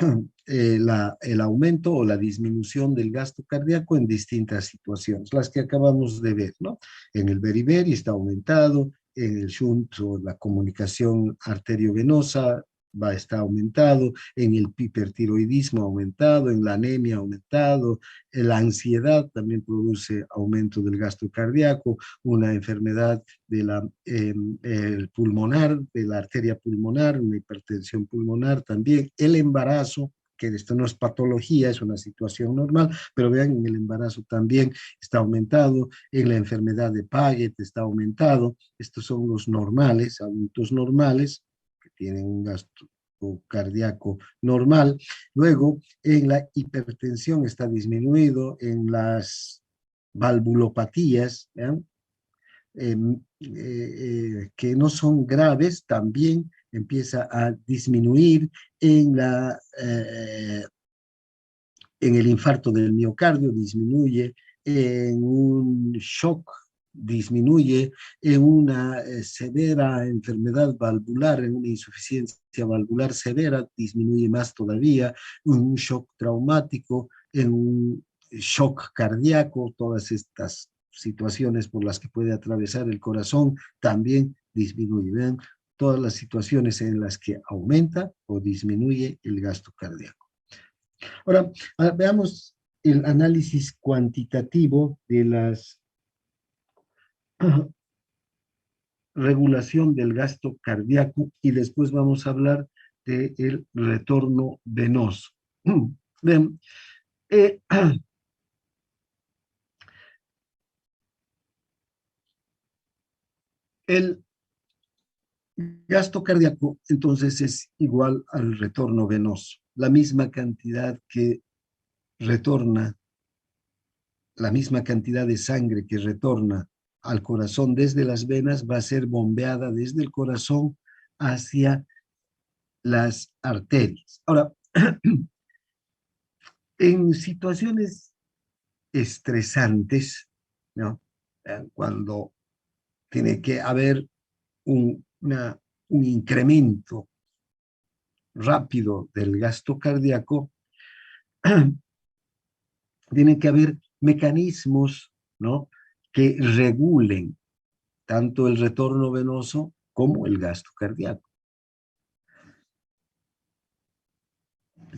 el aumento o la disminución del gasto cardíaco en distintas situaciones, las que acabamos de ver, ¿no? En el beriberi está aumentado, en el shunt o la comunicación arteriovenosa está aumentado, en el hipertiroidismo aumentado, en la anemia aumentado, la ansiedad también produce aumento del gasto cardíaco, una enfermedad de el pulmonar, de la arteria pulmonar, una hipertensión pulmonar también, el embarazo que esto no es patología, es una situación normal, pero vean, en el embarazo también está aumentado, en la enfermedad de Paget está aumentado. Estos son los normales, adultos normales, que tienen un gasto cardíaco normal. Luego, en la hipertensión está disminuido, en las valvulopatías, que no son graves, también empieza a disminuir en el infarto del miocardio, disminuye en un shock, disminuye en una severa enfermedad valvular, en una insuficiencia valvular severa, disminuye más todavía, un shock traumático, en un shock cardíaco, todas estas situaciones por las que puede atravesar el corazón también disminuye. Vean todas las situaciones en las que aumenta o disminuye el gasto cardíaco. Ahora, veamos el análisis cuantitativo de la regulación del gasto cardíaco y después vamos a hablar del retorno venoso. Bien, el gasto cardíaco entonces es igual al retorno venoso, la misma cantidad que retorna, la misma cantidad de sangre que retorna al corazón desde las venas va a ser bombeada desde el corazón hacia las arterias. Ahora, en situaciones estresantes, ¿no? Cuando tiene que haber un incremento rápido del gasto cardíaco, tiene que haber mecanismos, ¿no?, que regulen tanto el retorno venoso como el gasto cardíaco.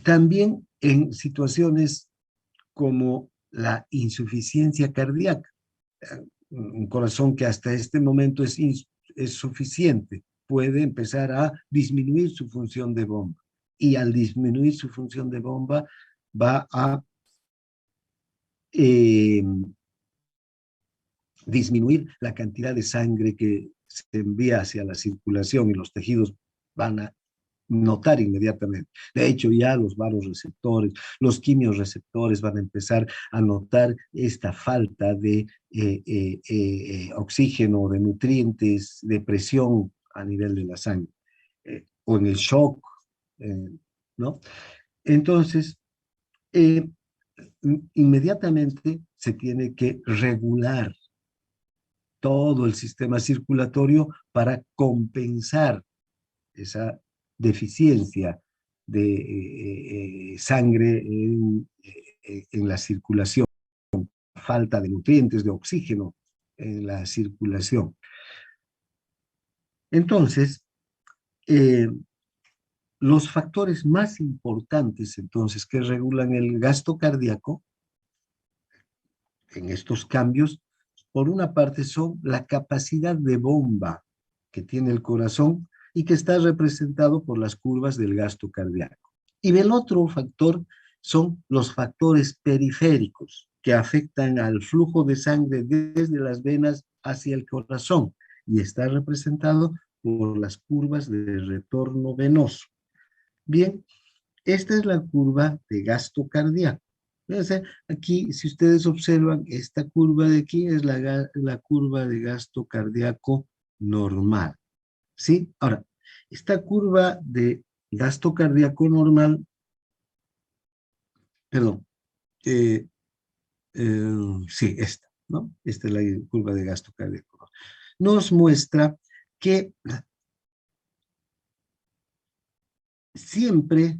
También en situaciones como la insuficiencia cardíaca, un corazón que hasta este momento es suficiente, puede empezar a disminuir su función de bomba. Y al disminuir su función de bomba, va a disminuir la cantidad de sangre que se envía hacia la circulación y los tejidos van a notar inmediatamente. De hecho, ya los vasoreceptores, los quimiorreceptores van a empezar a notar esta falta de oxígeno, de nutrientes, de presión a nivel de la sangre, o en el shock, ¿no? Entonces, inmediatamente se tiene que regular todo el sistema circulatorio para compensar esa deficiencia de sangre en la circulación, falta de nutrientes, de oxígeno en la circulación. Entonces, los factores más importantes entonces que regulan el gasto cardíaco en estos cambios, por una parte son la capacidad de bomba que tiene el corazón y que está representado por las curvas del gasto cardíaco. Y el otro factor son los factores periféricos que afectan al flujo de sangre desde las venas hacia el corazón y está representado por las curvas de retorno venoso. Bien, esta es la curva de gasto cardíaco. Entonces, aquí, si ustedes observan, esta curva de aquí es la curva de gasto cardíaco normal. ¿Sí? Ahora, esta curva de gasto cardíaco normal, perdón, sí, esta, ¿no? Esta es la curva de gasto cardíaco. Nos muestra que siempre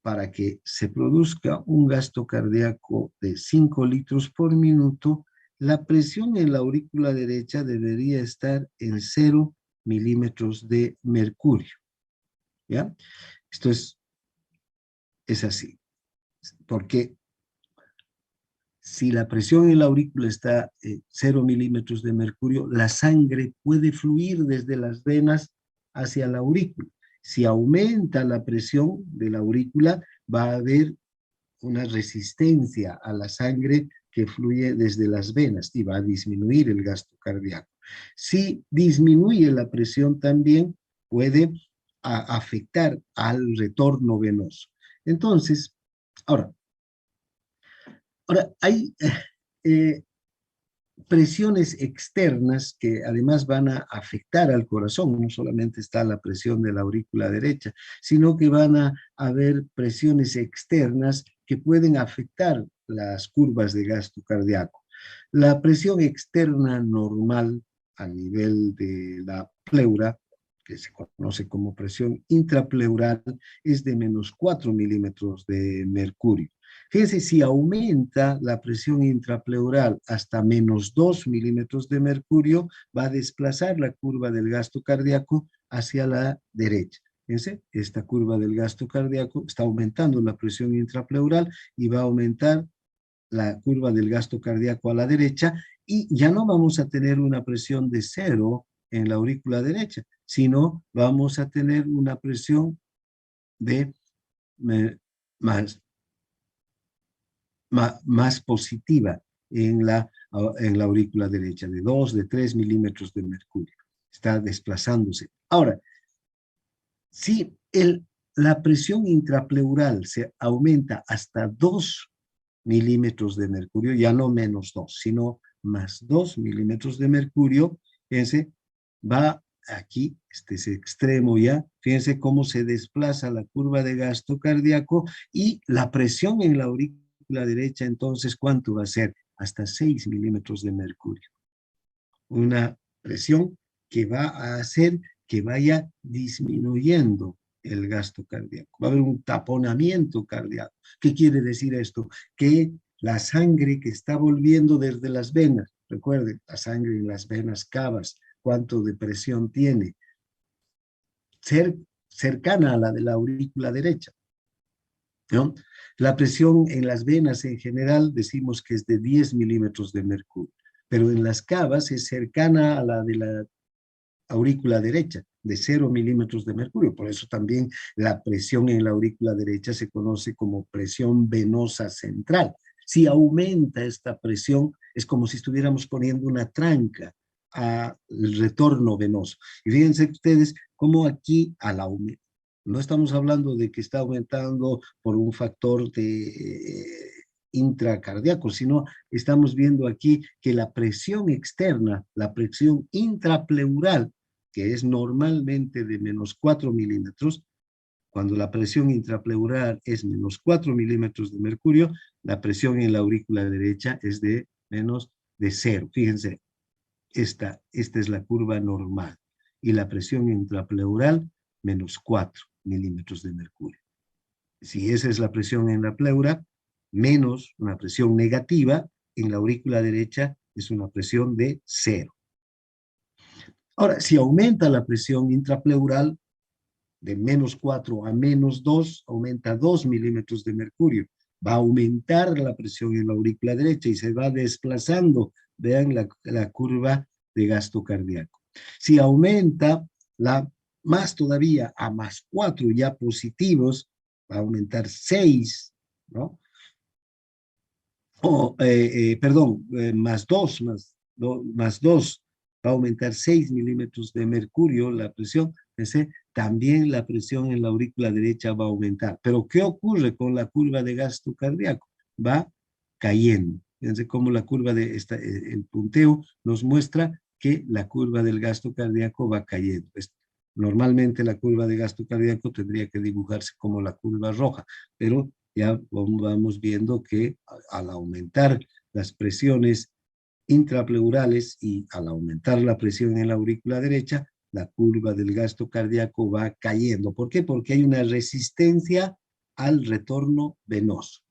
para que se produzca un gasto cardíaco de 5 litros por minuto, la presión en la aurícula derecha debería estar en 0 milímetros de mercurio. ¿Ya? Esto es así. Porque si la presión en la aurícula está en 0 milímetros de mercurio, la sangre puede fluir desde las venas hacia la aurícula. Si aumenta la presión de la aurícula, va a haber una resistencia a la sangre que fluye desde las venas y va a disminuir el gasto cardíaco. Si disminuye la presión también puede afectar al retorno venoso. Entonces, ahora hay eh, presiones externas que además van a afectar al corazón. No solamente está la presión de la aurícula derecha, sino que van a haber presiones externas que pueden afectar las curvas de gasto cardíaco. La presión externa normal a nivel de la pleura, que se conoce como presión intrapleural, es de -4 milímetros de mercurio. Fíjense, si aumenta la presión intrapleural hasta -2 milímetros de mercurio, va a desplazar la curva del gasto cardíaco hacia la derecha. Fíjense, esta curva del gasto cardíaco está aumentando la presión intrapleural y va a aumentar la curva del gasto cardíaco a la derecha y ya no vamos a tener una presión de 0 en la aurícula derecha, sino vamos a tener una presión de más, más positiva en la aurícula derecha, de 2, de 3 milímetros de mercurio. Está desplazándose. Ahora, si la presión intrapleural se aumenta hasta 2 milímetros de mercurio, ya no -2, sino +2 milímetros de mercurio, fíjense, va aquí, este es extremo ya, fíjense cómo se desplaza la curva de gasto cardíaco y la presión en la aurícula derecha, entonces, ¿cuánto va a ser? Hasta 6 milímetros de mercurio. Una presión que va a hacer que vaya disminuyendo el gasto cardíaco. Va a haber un taponamiento cardíaco. ¿Qué quiere decir esto? Que la sangre que está volviendo desde las venas, recuerden, la sangre en las venas cavas, cuánto de presión tiene, cercana a la de la aurícula derecha, ¿no? La presión en las venas en general decimos que es de 10 milímetros de mercurio, pero en las cavas es cercana a la de la aurícula derecha, de 0 milímetros de mercurio. Por eso también la presión en la aurícula derecha se conoce como presión venosa central. Si aumenta esta presión, es como si estuviéramos poniendo una tranca al retorno venoso. Y fíjense ustedes cómo aquí al aumento, no estamos hablando de que está aumentando por un factor de intracardíaco, sino estamos viendo aquí que la presión externa, la presión intrapleural, que es normalmente de -4 milímetros, cuando la presión intrapleural es -4 milímetros de mercurio, la presión en la aurícula derecha es de menos de 0. Fíjense, esta es la curva normal. Y la presión intrapleural, -4 milímetros de mercurio. Si esa es la presión en la pleura, menos una presión negativa, en la aurícula derecha es una presión de 0. Ahora, si aumenta la presión intrapleural de -4 a -2, aumenta 2 milímetros de mercurio. Va a aumentar la presión en la aurícula derecha y se va desplazando, vean la curva de gasto cardíaco. Si aumenta más todavía a +4 ya positivos, va a aumentar 6, ¿no? Perdón, +2, +2, va a aumentar 6 milímetros de mercurio la presión, también la presión en la aurícula derecha va a aumentar. Pero ¿qué ocurre con la curva de gasto cardíaco? Va cayendo. Fíjense cómo la curva de el punteo nos muestra que la curva del gasto cardíaco va cayendo. Normalmente la curva de gasto cardíaco tendría que dibujarse como la curva roja, pero ya vamos viendo que al aumentar las presiones intrapleurales y al aumentar la presión en la aurícula derecha, la curva del gasto cardíaco va cayendo. ¿Por qué? Porque hay una resistencia al retorno venoso,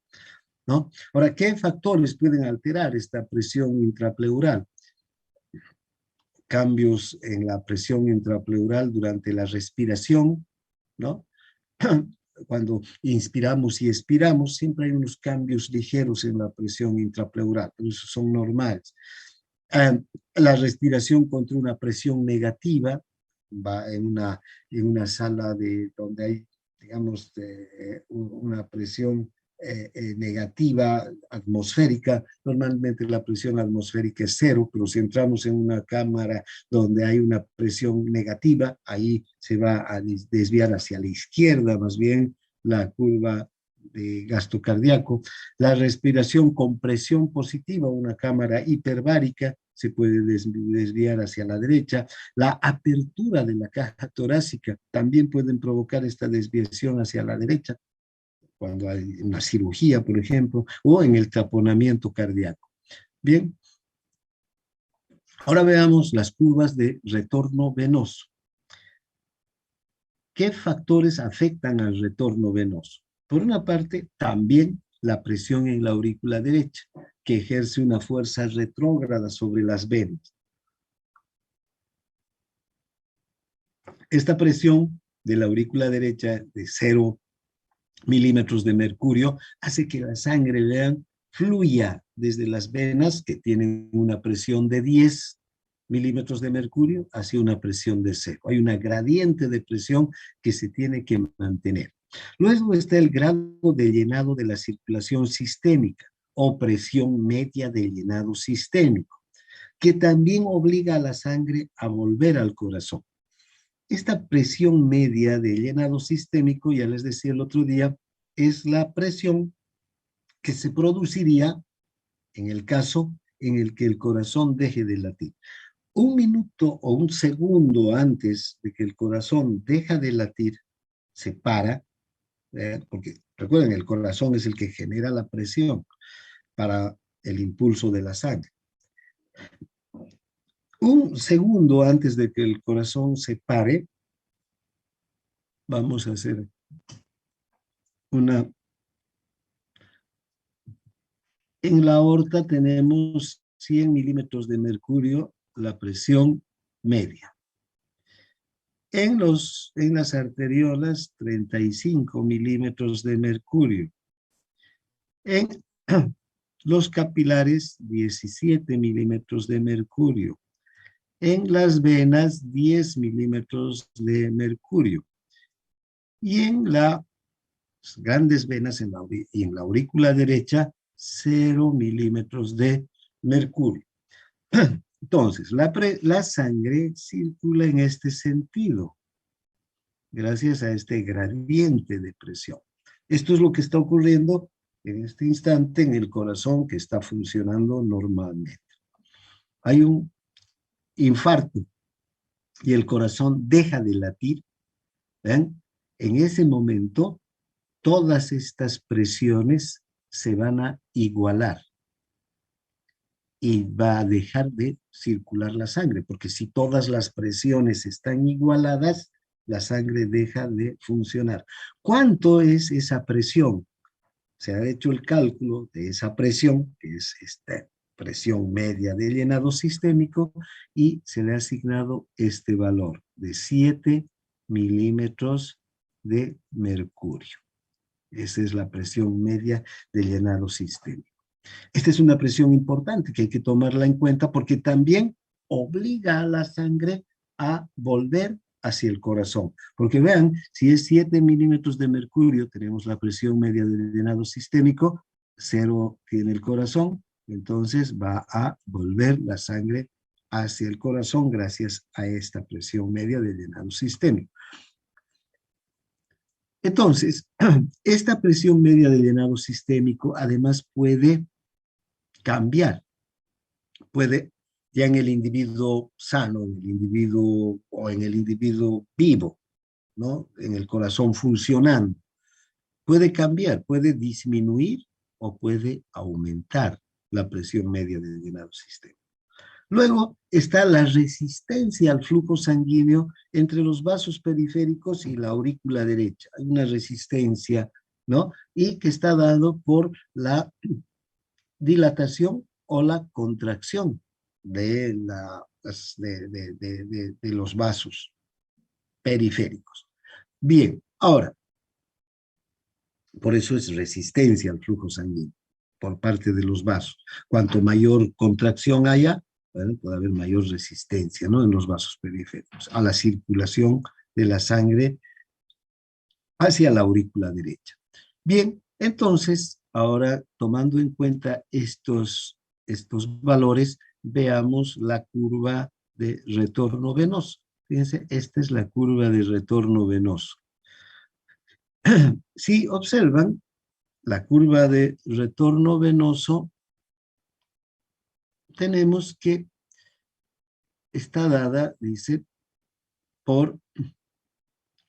¿no? Ahora, ¿qué factores pueden alterar esta presión intrapleural? Cambios en la presión intrapleural durante la respiración, ¿no? Cuando inspiramos y expiramos, siempre hay unos cambios ligeros en la presión intrapleural, pero esos son normales. La respiración contra una presión negativa, va en una sala donde hay, digamos, una presión negativa atmosférica. Normalmente la presión atmosférica es cero, pero si entramos en una cámara donde hay una presión negativa, ahí se va a desviar hacia la izquierda, más bien la curva de gasto cardíaco. La respiración con presión positiva, una cámara hiperbárica, se puede desviar hacia la derecha. La apertura de la caja torácica también pueden provocar esta desviación hacia la derecha, cuando hay una cirugía, por ejemplo, o en el taponamiento cardíaco. Bien, ahora veamos las curvas de retorno venoso. ¿Qué factores afectan al retorno venoso? Por una parte, también la presión en la aurícula derecha, que ejerce una fuerza retrógrada sobre las venas. Esta presión de la aurícula derecha de 0 milímetros de mercurio hace que la sangre, vean, fluya desde las venas que tienen una presión de 10 milímetros de mercurio hacia una presión de 0. Hay una gradiente de presión que se tiene que mantener. Luego está el grado de llenado de la circulación sistémica o presión media de llenado sistémico, que también obliga a la sangre a volver al corazón. Esta presión media de llenado sistémico, ya les decía el otro día, es la presión que se produciría en el caso en el que el corazón deje de latir. Un minuto o un segundo antes de que el corazón deja de latir, se para, porque recuerden, el corazón es el que genera la presión para el impulso de la sangre. Un segundo antes de que el corazón se pare, vamos a hacer una... En la aorta tenemos 100 milímetros de mercurio, la presión media. En las arteriolas, 35 milímetros de mercurio. En los capilares, 17 milímetros de mercurio. En las venas, 10 milímetros de mercurio. Y en las grandes venas y en la aurícula derecha, 0 milímetros de mercurio. Entonces, la sangre circula en este sentido, gracias a este gradiente de presión. Esto es lo que está ocurriendo en este instante en el corazón, que está funcionando normalmente. Hay un infarto y el corazón deja de latir. ¿Ven? En ese momento, todas estas presiones se van a igualar y va a dejar de circular la sangre, porque si todas las presiones están igualadas, la sangre deja de funcionar. ¿Cuánto es esa presión? Se ha hecho el cálculo de esa presión, que es esta presión media de llenado sistémico, y se le ha asignado este valor de 7 milímetros de mercurio. Esa es la presión media de llenado sistémico. Esta es una presión importante que hay que tomarla en cuenta porque también obliga a la sangre a volver hacia el corazón. Porque vean, si es 7 milímetros de mercurio, tenemos la presión media de llenado sistémico, 0 tiene el corazón, entonces va a volver la sangre hacia el corazón gracias a esta presión media de llenado sistémico. Entonces, esta presión media de llenado sistémico además puede cambiar. Puede, ya en el individuo sano, en el individuo o en el individuo vivo, ¿no? En el corazón funcionando, puede cambiar, puede disminuir o puede aumentar la presión media de llenado sistémico. Luego está la resistencia al flujo sanguíneo entre los vasos periféricos y la aurícula derecha. Hay una resistencia, ¿no? Y que está dado por la dilatación o la contracción de los vasos periféricos. Bien, ahora, por eso es resistencia al flujo sanguíneo por parte de los vasos. Cuanto mayor contracción haya, ¿vale? Puede haber mayor resistencia, ¿no? En los vasos periféricos, a la circulación de la sangre hacia la aurícula derecha. Bien, entonces, ahora tomando en cuenta estos valores, veamos la curva de retorno venoso. Fíjense, esta es la curva de retorno venoso. Si observan, la curva de retorno venoso, tenemos que está dada, dice, por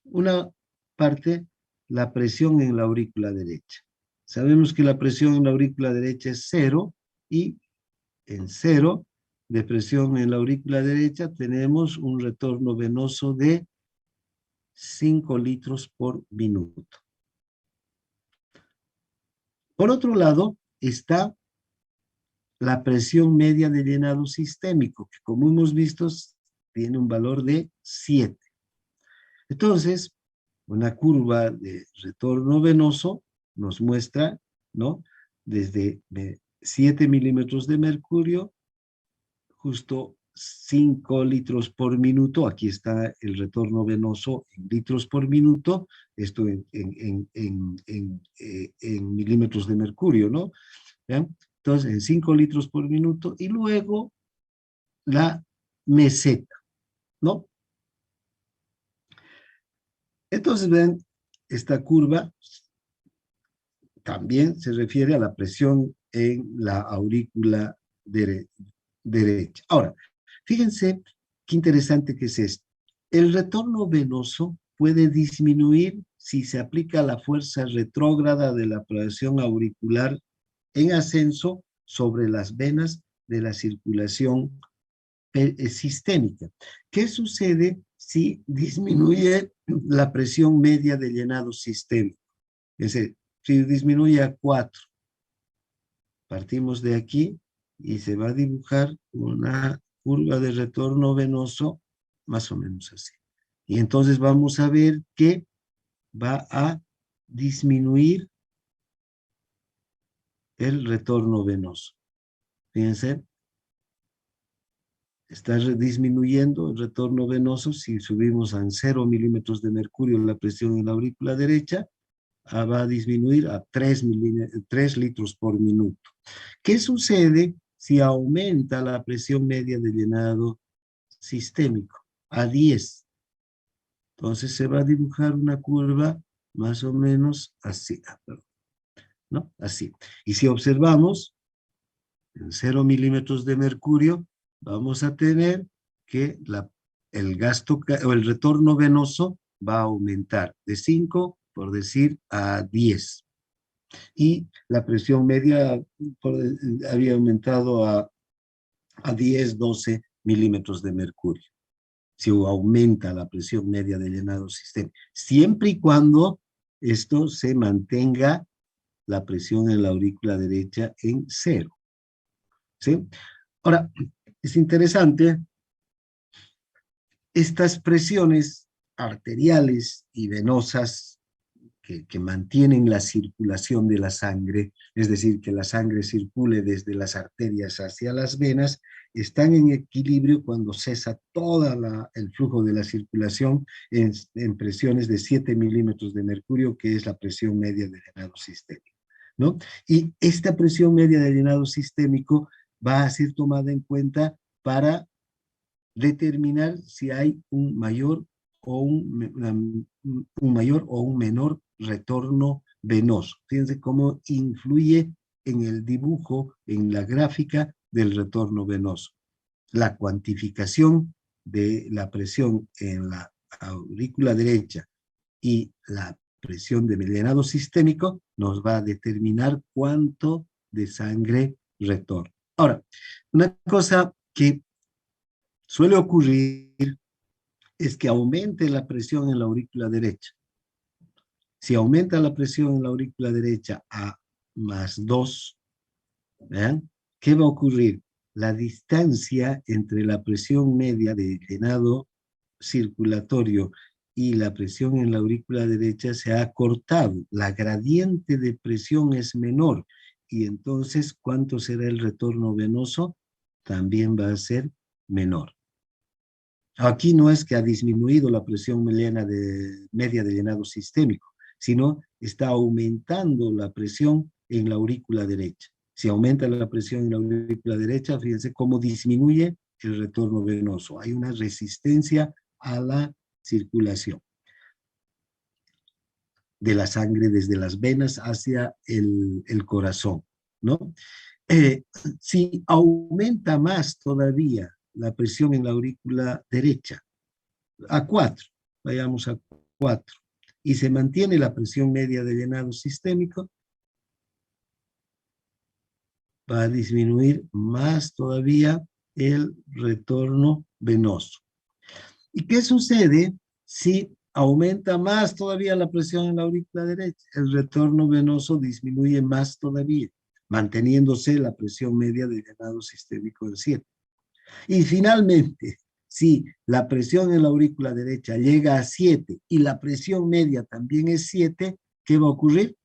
una parte, la presión en la aurícula derecha. Sabemos que la presión en la aurícula derecha es 0 y en 0 de presión en la aurícula derecha tenemos un retorno venoso de 5 litros por minuto. Por otro lado, está la presión media de llenado sistémico, que como hemos visto, tiene un valor de 7. Entonces, una curva de retorno venoso nos muestra, ¿no? Desde 7 milímetros de mercurio, justo 5 litros por minuto, aquí está el retorno venoso en litros por minuto, esto en milímetros de mercurio, ¿no? ¿Ya? Entonces, en 5 litros por minuto, y luego la meseta, ¿no? Entonces, ven, esta curva también se refiere a la presión en la aurícula derecha. Ahora, fíjense qué interesante que es esto. El retorno venoso puede disminuir si se aplica la fuerza retrógrada de la presión auricular en ascenso sobre las venas de la circulación sistémica. ¿Qué sucede si disminuye la presión media de llenado sistémico? Es decir, si disminuye a 4, partimos de aquí y se va a dibujar una curva de retorno venoso más o menos así. Y entonces vamos a ver que va a disminuir el retorno venoso. Fíjense, está disminuyendo el retorno venoso. Si subimos a 0 milímetros de mercurio la presión en la aurícula derecha, va a disminuir a 3 litros por minuto. ¿Qué sucede si aumenta la presión media de llenado sistémico a 10? Entonces se va a dibujar una curva más o menos así, ¿no? Así. Y si observamos, en 0 milímetros de mercurio, vamos a tener que el gasto o el retorno venoso va a aumentar de 5, por decir, a 10. Y la presión media había aumentado a 10, 12 milímetros de mercurio. Si aumenta la presión media de llenado sistémico, siempre y cuando esto se mantenga la presión en la aurícula derecha en 0. ¿Sí? Ahora, es interesante, estas presiones arteriales y venosas que mantienen la circulación de la sangre, es decir, que la sangre circule desde las arterias hacia las venas, están en equilibrio cuando cesa todo el flujo de la circulación en presiones de 7 milímetros de mercurio, que es la presión media de llenado sistémico, ¿no? Y esta presión media de llenado sistémico va a ser tomada en cuenta para determinar si hay un mayor o un mayor o un menor retorno venoso. Fíjense cómo influye en el dibujo, en la gráfica del retorno venoso. La cuantificación de la presión en la aurícula derecha y la presión de llenado sistémico nos va a determinar cuánto de sangre retorna. Ahora, una cosa que suele ocurrir es que aumente la presión en la aurícula derecha. Si aumenta la presión en la aurícula derecha a +2, ¿vean? ¿Qué va a ocurrir? La distancia entre la presión media de llenado circulatorio y la presión en la aurícula derecha se ha acortado. La gradiente de presión es menor. Y entonces, ¿cuánto será el retorno venoso? también va a ser menor. Aquí no es que ha disminuido la presión media de llenado sistémico, sino está aumentando la presión en la aurícula derecha. Si aumenta la presión en la aurícula derecha, fíjense cómo disminuye el retorno venoso. Hay una resistencia a la circulación de la sangre desde las venas hacia el corazón, ¿no? Eh, si aumenta más todavía la presión en la aurícula derecha, a 4, vayamos a 4, y se mantiene la presión media de llenado sistémico, va a disminuir más todavía el retorno venoso. ¿Y qué sucede si aumenta más todavía la presión en la aurícula derecha? El retorno venoso disminuye más todavía, manteniéndose la presión media de llenado sistémico en 7. Y finalmente, si la presión en la aurícula derecha llega a 7 y la presión media también es 7, ¿qué va a ocurrir?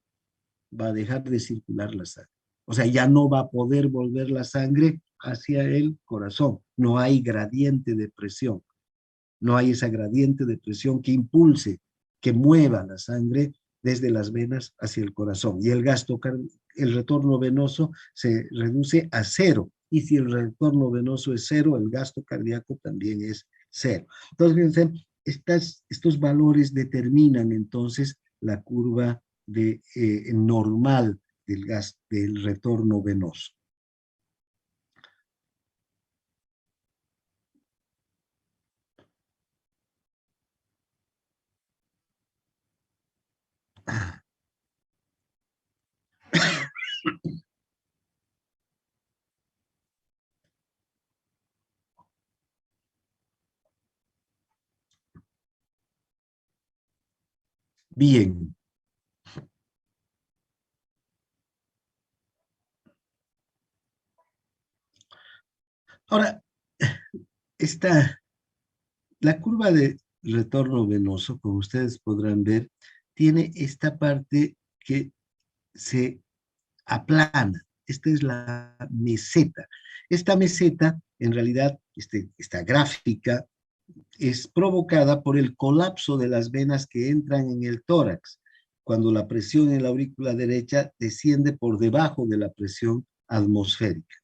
Va a dejar de circular la sangre. O sea, ya no va a poder volver la sangre hacia el corazón. No hay gradiente de presión. No hay esa gradiente de presión que impulse, que mueva la sangre desde las venas hacia el corazón. Y el retorno venoso se reduce a 0. Y si el retorno venoso es 0, el gasto cardíaco también es 0. Entonces, fíjense, estos valores determinan entonces la curva normal del retorno venoso. Bien. Ahora, esta la curva de retorno venoso, como ustedes podrán ver, tiene esta parte que se aplana. Esta es la meseta. Esta meseta, en realidad, esta gráfica, es provocada por el colapso de las venas que entran en el tórax, cuando la presión en la aurícula derecha desciende por debajo de la presión atmosférica.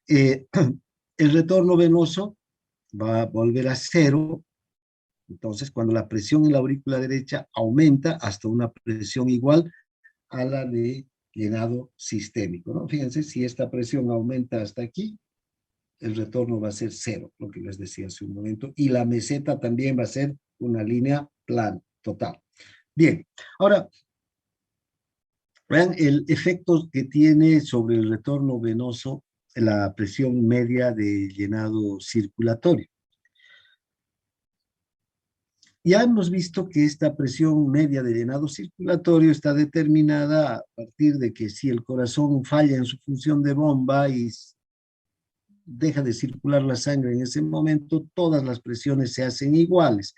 El retorno venoso va a volver a 0. Entonces, cuando la presión en la aurícula derecha aumenta hasta una presión igual a la de llenado sistémico, ¿no? Fíjense, si esta presión aumenta hasta aquí, el retorno va a ser 0, lo que les decía hace un momento, y la meseta también va a ser una línea plana, total. Bien, ahora, vean el efecto que tiene sobre el retorno venoso la presión media de llenado circulatorio. Ya hemos visto que esta presión media de llenado circulatorio está determinada a partir de que si el corazón falla en su función de bomba y deja de circular la sangre en ese momento, todas las presiones se hacen iguales.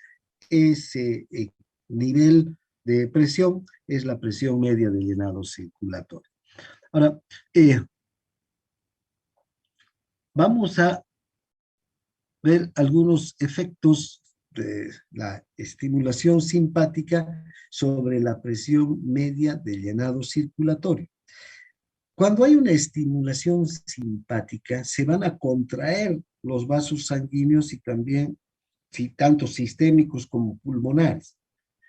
Ese nivel de presión es la presión media de llenado circulatorio. Ahora, vamos a ver algunos efectos de la estimulación simpática sobre la presión media de llenado circulatorio. Cuando hay una estimulación simpática, se van a contraer los vasos sanguíneos y también, tanto sistémicos como pulmonares.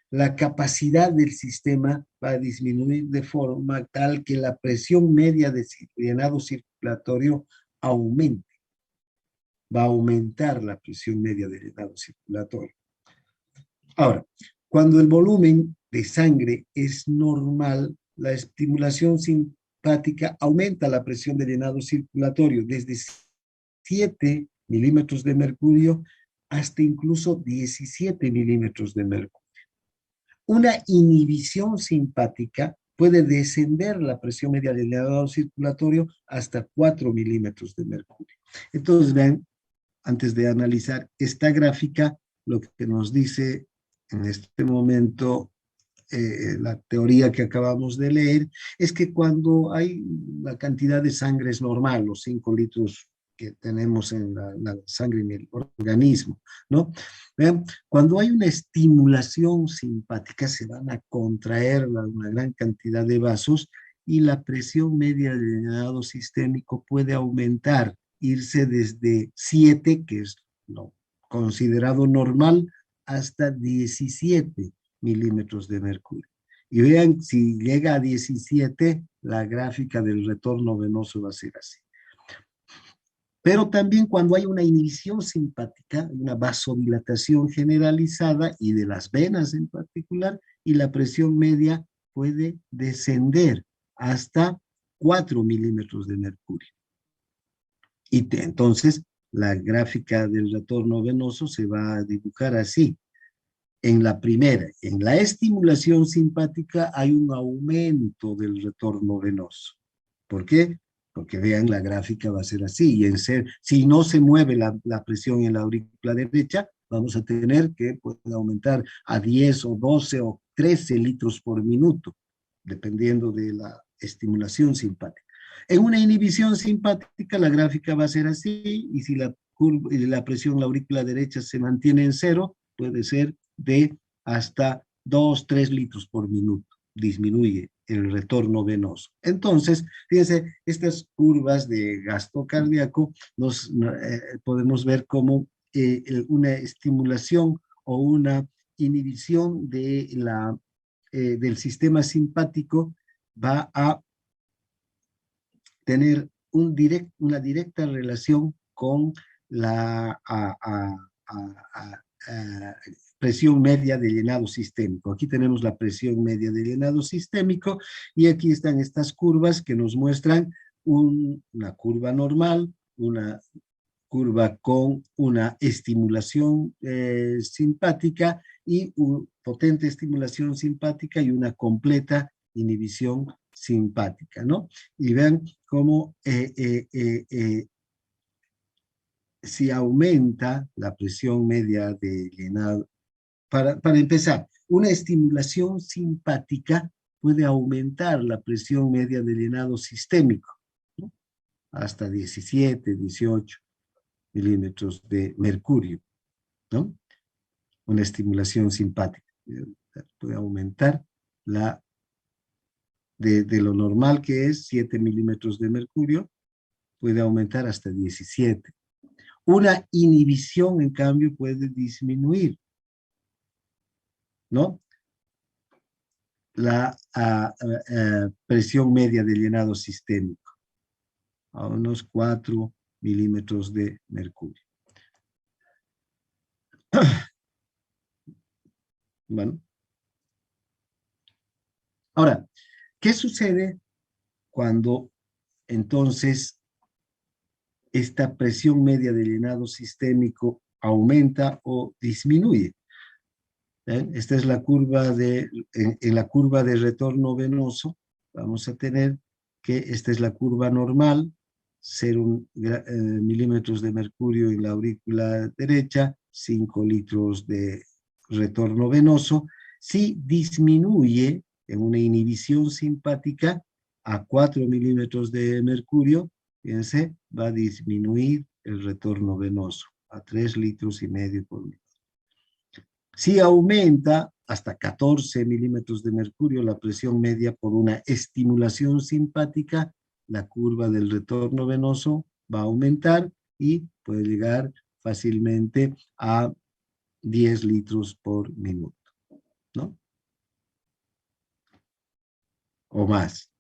La capacidad del sistema va a disminuir de forma tal que la presión media de llenado circulatorio aumente. Va a aumentar la presión media de llenado circulatorio. Ahora, cuando el volumen de sangre es normal, la estimulación simpática aumenta la presión de llenado circulatorio desde 7 milímetros de mercurio hasta incluso 17 milímetros de mercurio. Una inhibición simpática puede descender la presión media del llenado circulatorio hasta 4 milímetros de mercurio. Entonces, vean, antes de analizar esta gráfica, lo que nos dice en este momento la teoría que acabamos de leer, es que cuando hay la cantidad de sangre es normal, los 5 litros que tenemos en la sangre, en el organismo, ¿no? Vean, cuando hay una estimulación simpática, se van a contraer una gran cantidad de vasos y la presión media del llenado sistémico puede aumentar, irse desde 7, que es lo considerado normal, hasta 17 milímetros de mercurio. Y vean, si llega a 17, la gráfica del retorno venoso va a ser así. Pero también cuando hay una inhibición simpática, una vasodilatación generalizada y de las venas en particular, y la presión media puede descender hasta 4 milímetros de mercurio. Y entonces la gráfica del retorno venoso se va a dibujar así. En la primera, en la estimulación simpática hay un aumento del retorno venoso. ¿Por qué? Porque vean, la gráfica va a ser así. Y si no se mueve la presión en la aurícula derecha, vamos a tener que puede aumentar a 10 o 12 o 13 litros por minuto, dependiendo de la estimulación simpática. En una inhibición simpática, la gráfica va a ser así, y si la presión en la aurícula derecha se mantiene en cero, puede ser de hasta 2, 3 litros por minuto. Disminuye el retorno venoso. Entonces, fíjense, estas curvas de gasto cardíaco podemos ver como una estimulación o una inhibición del sistema simpático va a tener una directa relación con la presión media de llenado sistémico. Aquí tenemos la presión media de llenado sistémico y aquí están estas curvas que nos muestran una curva normal, una curva con una estimulación simpática y una potente estimulación simpática y una completa inhibición simpática, ¿no? Y vean cómo si aumenta la presión media de llenado. Para empezar, una estimulación simpática puede aumentar la presión media de llenado sistémico, ¿no? Hasta 17, 18 milímetros de mercurio, ¿no? Una estimulación simpática puede aumentar de lo normal que es 7 milímetros de mercurio, puede aumentar hasta 17. Una inhibición, en cambio, puede disminuir, ¿no? La presión media de llenado sistémico a unos 4 milímetros de mercurio. Bueno. Ahora, ¿qué sucede cuando entonces esta presión media de llenado sistémico aumenta o disminuye? Esta es la curva en la curva de retorno venoso, vamos a tener que esta es la curva normal, 0 milímetros de mercurio en la aurícula derecha, 5 litros de retorno venoso. Si disminuye en una inhibición simpática a 4 milímetros de mercurio, fíjense, va a disminuir el retorno venoso a 3 litros y medio por minuto. Si aumenta hasta 14 milímetros de mercurio la presión media por una estimulación simpática, la curva del retorno venoso va a aumentar y puede llegar fácilmente a 10 litros por minuto, ¿no? O más.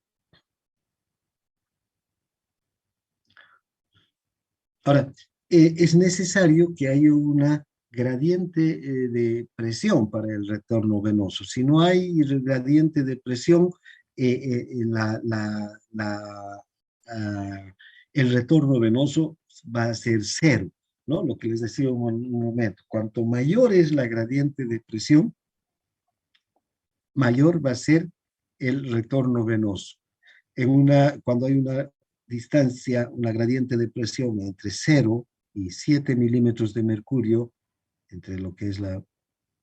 Ahora, es necesario que haya una gradiente de presión para el retorno venoso. Si no hay gradiente de presión, el retorno venoso va a ser cero, ¿no? Lo que les decía un momento, cuanto mayor es la gradiente de presión, mayor va a ser el retorno venoso. Cuando hay una distancia, una gradiente de presión entre 0 y 7 milímetros de mercurio, entre lo que es la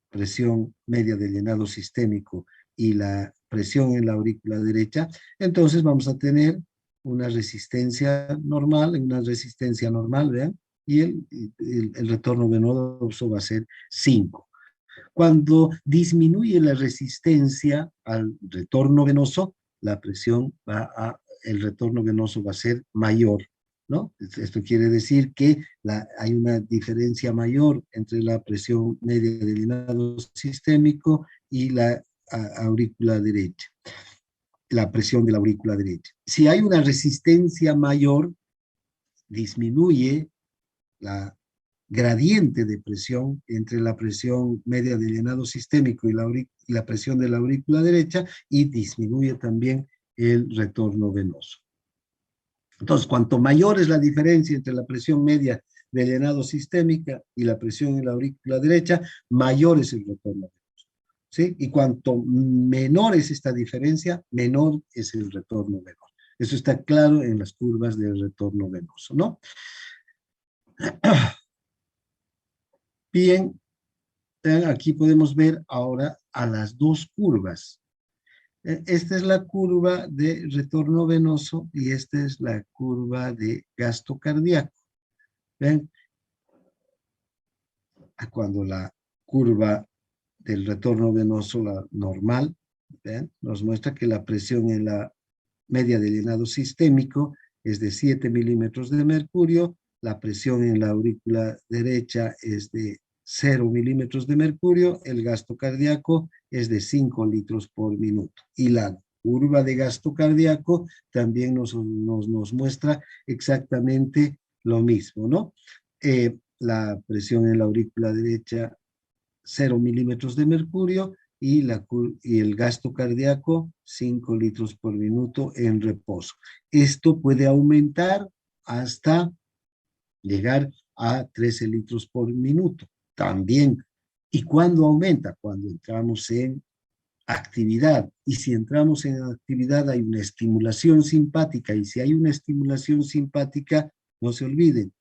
presión media de llenado sistémico y la presión en la aurícula derecha, entonces vamos a tener una resistencia normal, ¿vean? Y el retorno venoso va a ser 5. Cuando disminuye la resistencia al retorno venoso, el retorno venoso va a ser mayor, ¿no? Esto quiere decir que hay una diferencia mayor entre la presión media del llenado sistémico y la aurícula derecha, la presión de la aurícula derecha. Si hay una resistencia mayor, disminuye la gradiente de presión entre la presión media del llenado sistémico y la presión de la aurícula derecha, y disminuye también el retorno venoso. Entonces, cuanto mayor es la diferencia entre la presión media del llenado sistémica y la presión en la aurícula derecha, mayor es el retorno venoso, ¿sí? Y cuanto menor es esta diferencia, menor es el retorno venoso. Eso está claro en las curvas del retorno venoso, ¿no? Bien, aquí podemos ver ahora a las dos curvas. Esta es la curva de retorno venoso y esta es la curva de gasto cardíaco. ¿Ven? Cuando la curva del retorno venoso, la normal, ¿ven? Nos muestra que la presión en la media del llenado sistémico es de 7 milímetros de mercurio, la presión en la aurícula derecha es de 0 milímetros de mercurio, el gasto cardíaco es de 5 litros por minuto. Y la curva de gasto cardíaco también nos muestra exactamente lo mismo, ¿no? La presión en la aurícula derecha, 0 milímetros de mercurio, y el gasto cardíaco, 5 litros por minuto en reposo. Esto puede aumentar hasta llegar a 13 litros por minuto también. ¿Y cuándo aumenta? Cuando entramos en actividad. Y si entramos en actividad hay una estimulación simpática, y si hay una estimulación simpática, no se olviden,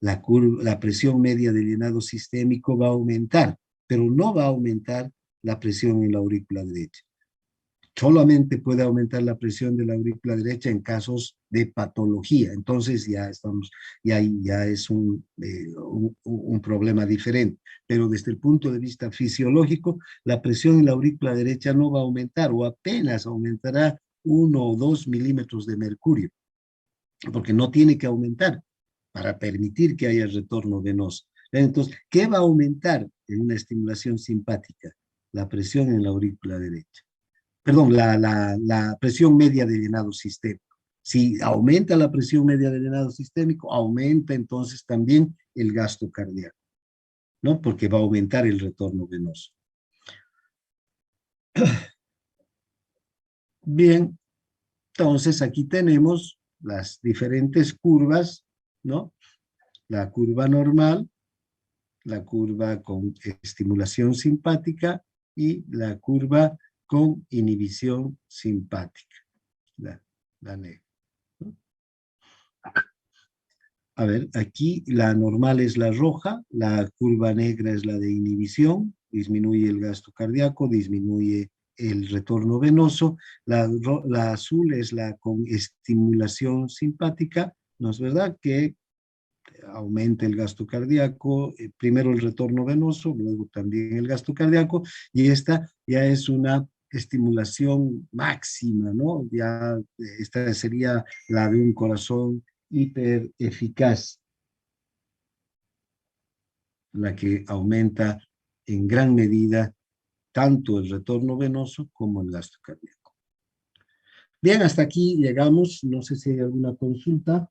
la presión media del llenado sistémico va a aumentar, pero no va a aumentar la presión en la aurícula derecha. Solamente puede aumentar la presión de la aurícula derecha en casos de patología. Entonces ya es un problema diferente. Pero desde el punto de vista fisiológico, la presión en la aurícula derecha no va a aumentar, o apenas aumentará 1 o 2 milímetros de mercurio, porque no tiene que aumentar para permitir que haya retorno venoso. Entonces, ¿qué va a aumentar en una estimulación simpática? La presión en la aurícula derecha. Perdón, la presión media de llenado sistémico. Si aumenta la presión media de llenado sistémico, aumenta entonces también el gasto cardíaco, ¿no? Porque va a aumentar el retorno venoso. Bien, entonces aquí tenemos las diferentes curvas, ¿no? La curva normal, la curva con estimulación simpática y la curva con inhibición simpática, la negra. A ver, aquí la normal es la roja, la curva negra es la de inhibición, disminuye el gasto cardíaco, disminuye el retorno venoso, la azul es la con estimulación simpática, ¿no es verdad? Que aumenta el gasto cardíaco, primero el retorno venoso, luego también el gasto cardíaco, y esta ya es una estimulación máxima, ¿no? Ya esta sería la de un corazón hiper eficaz, la que aumenta en gran medida tanto el retorno venoso como el gasto cardíaco. Bien, hasta aquí llegamos. No sé si hay alguna consulta.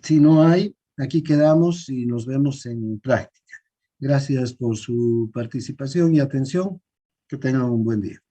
Si no hay, aquí quedamos y nos vemos en práctica. Gracias por su participación y atención. Que tengan un buen día.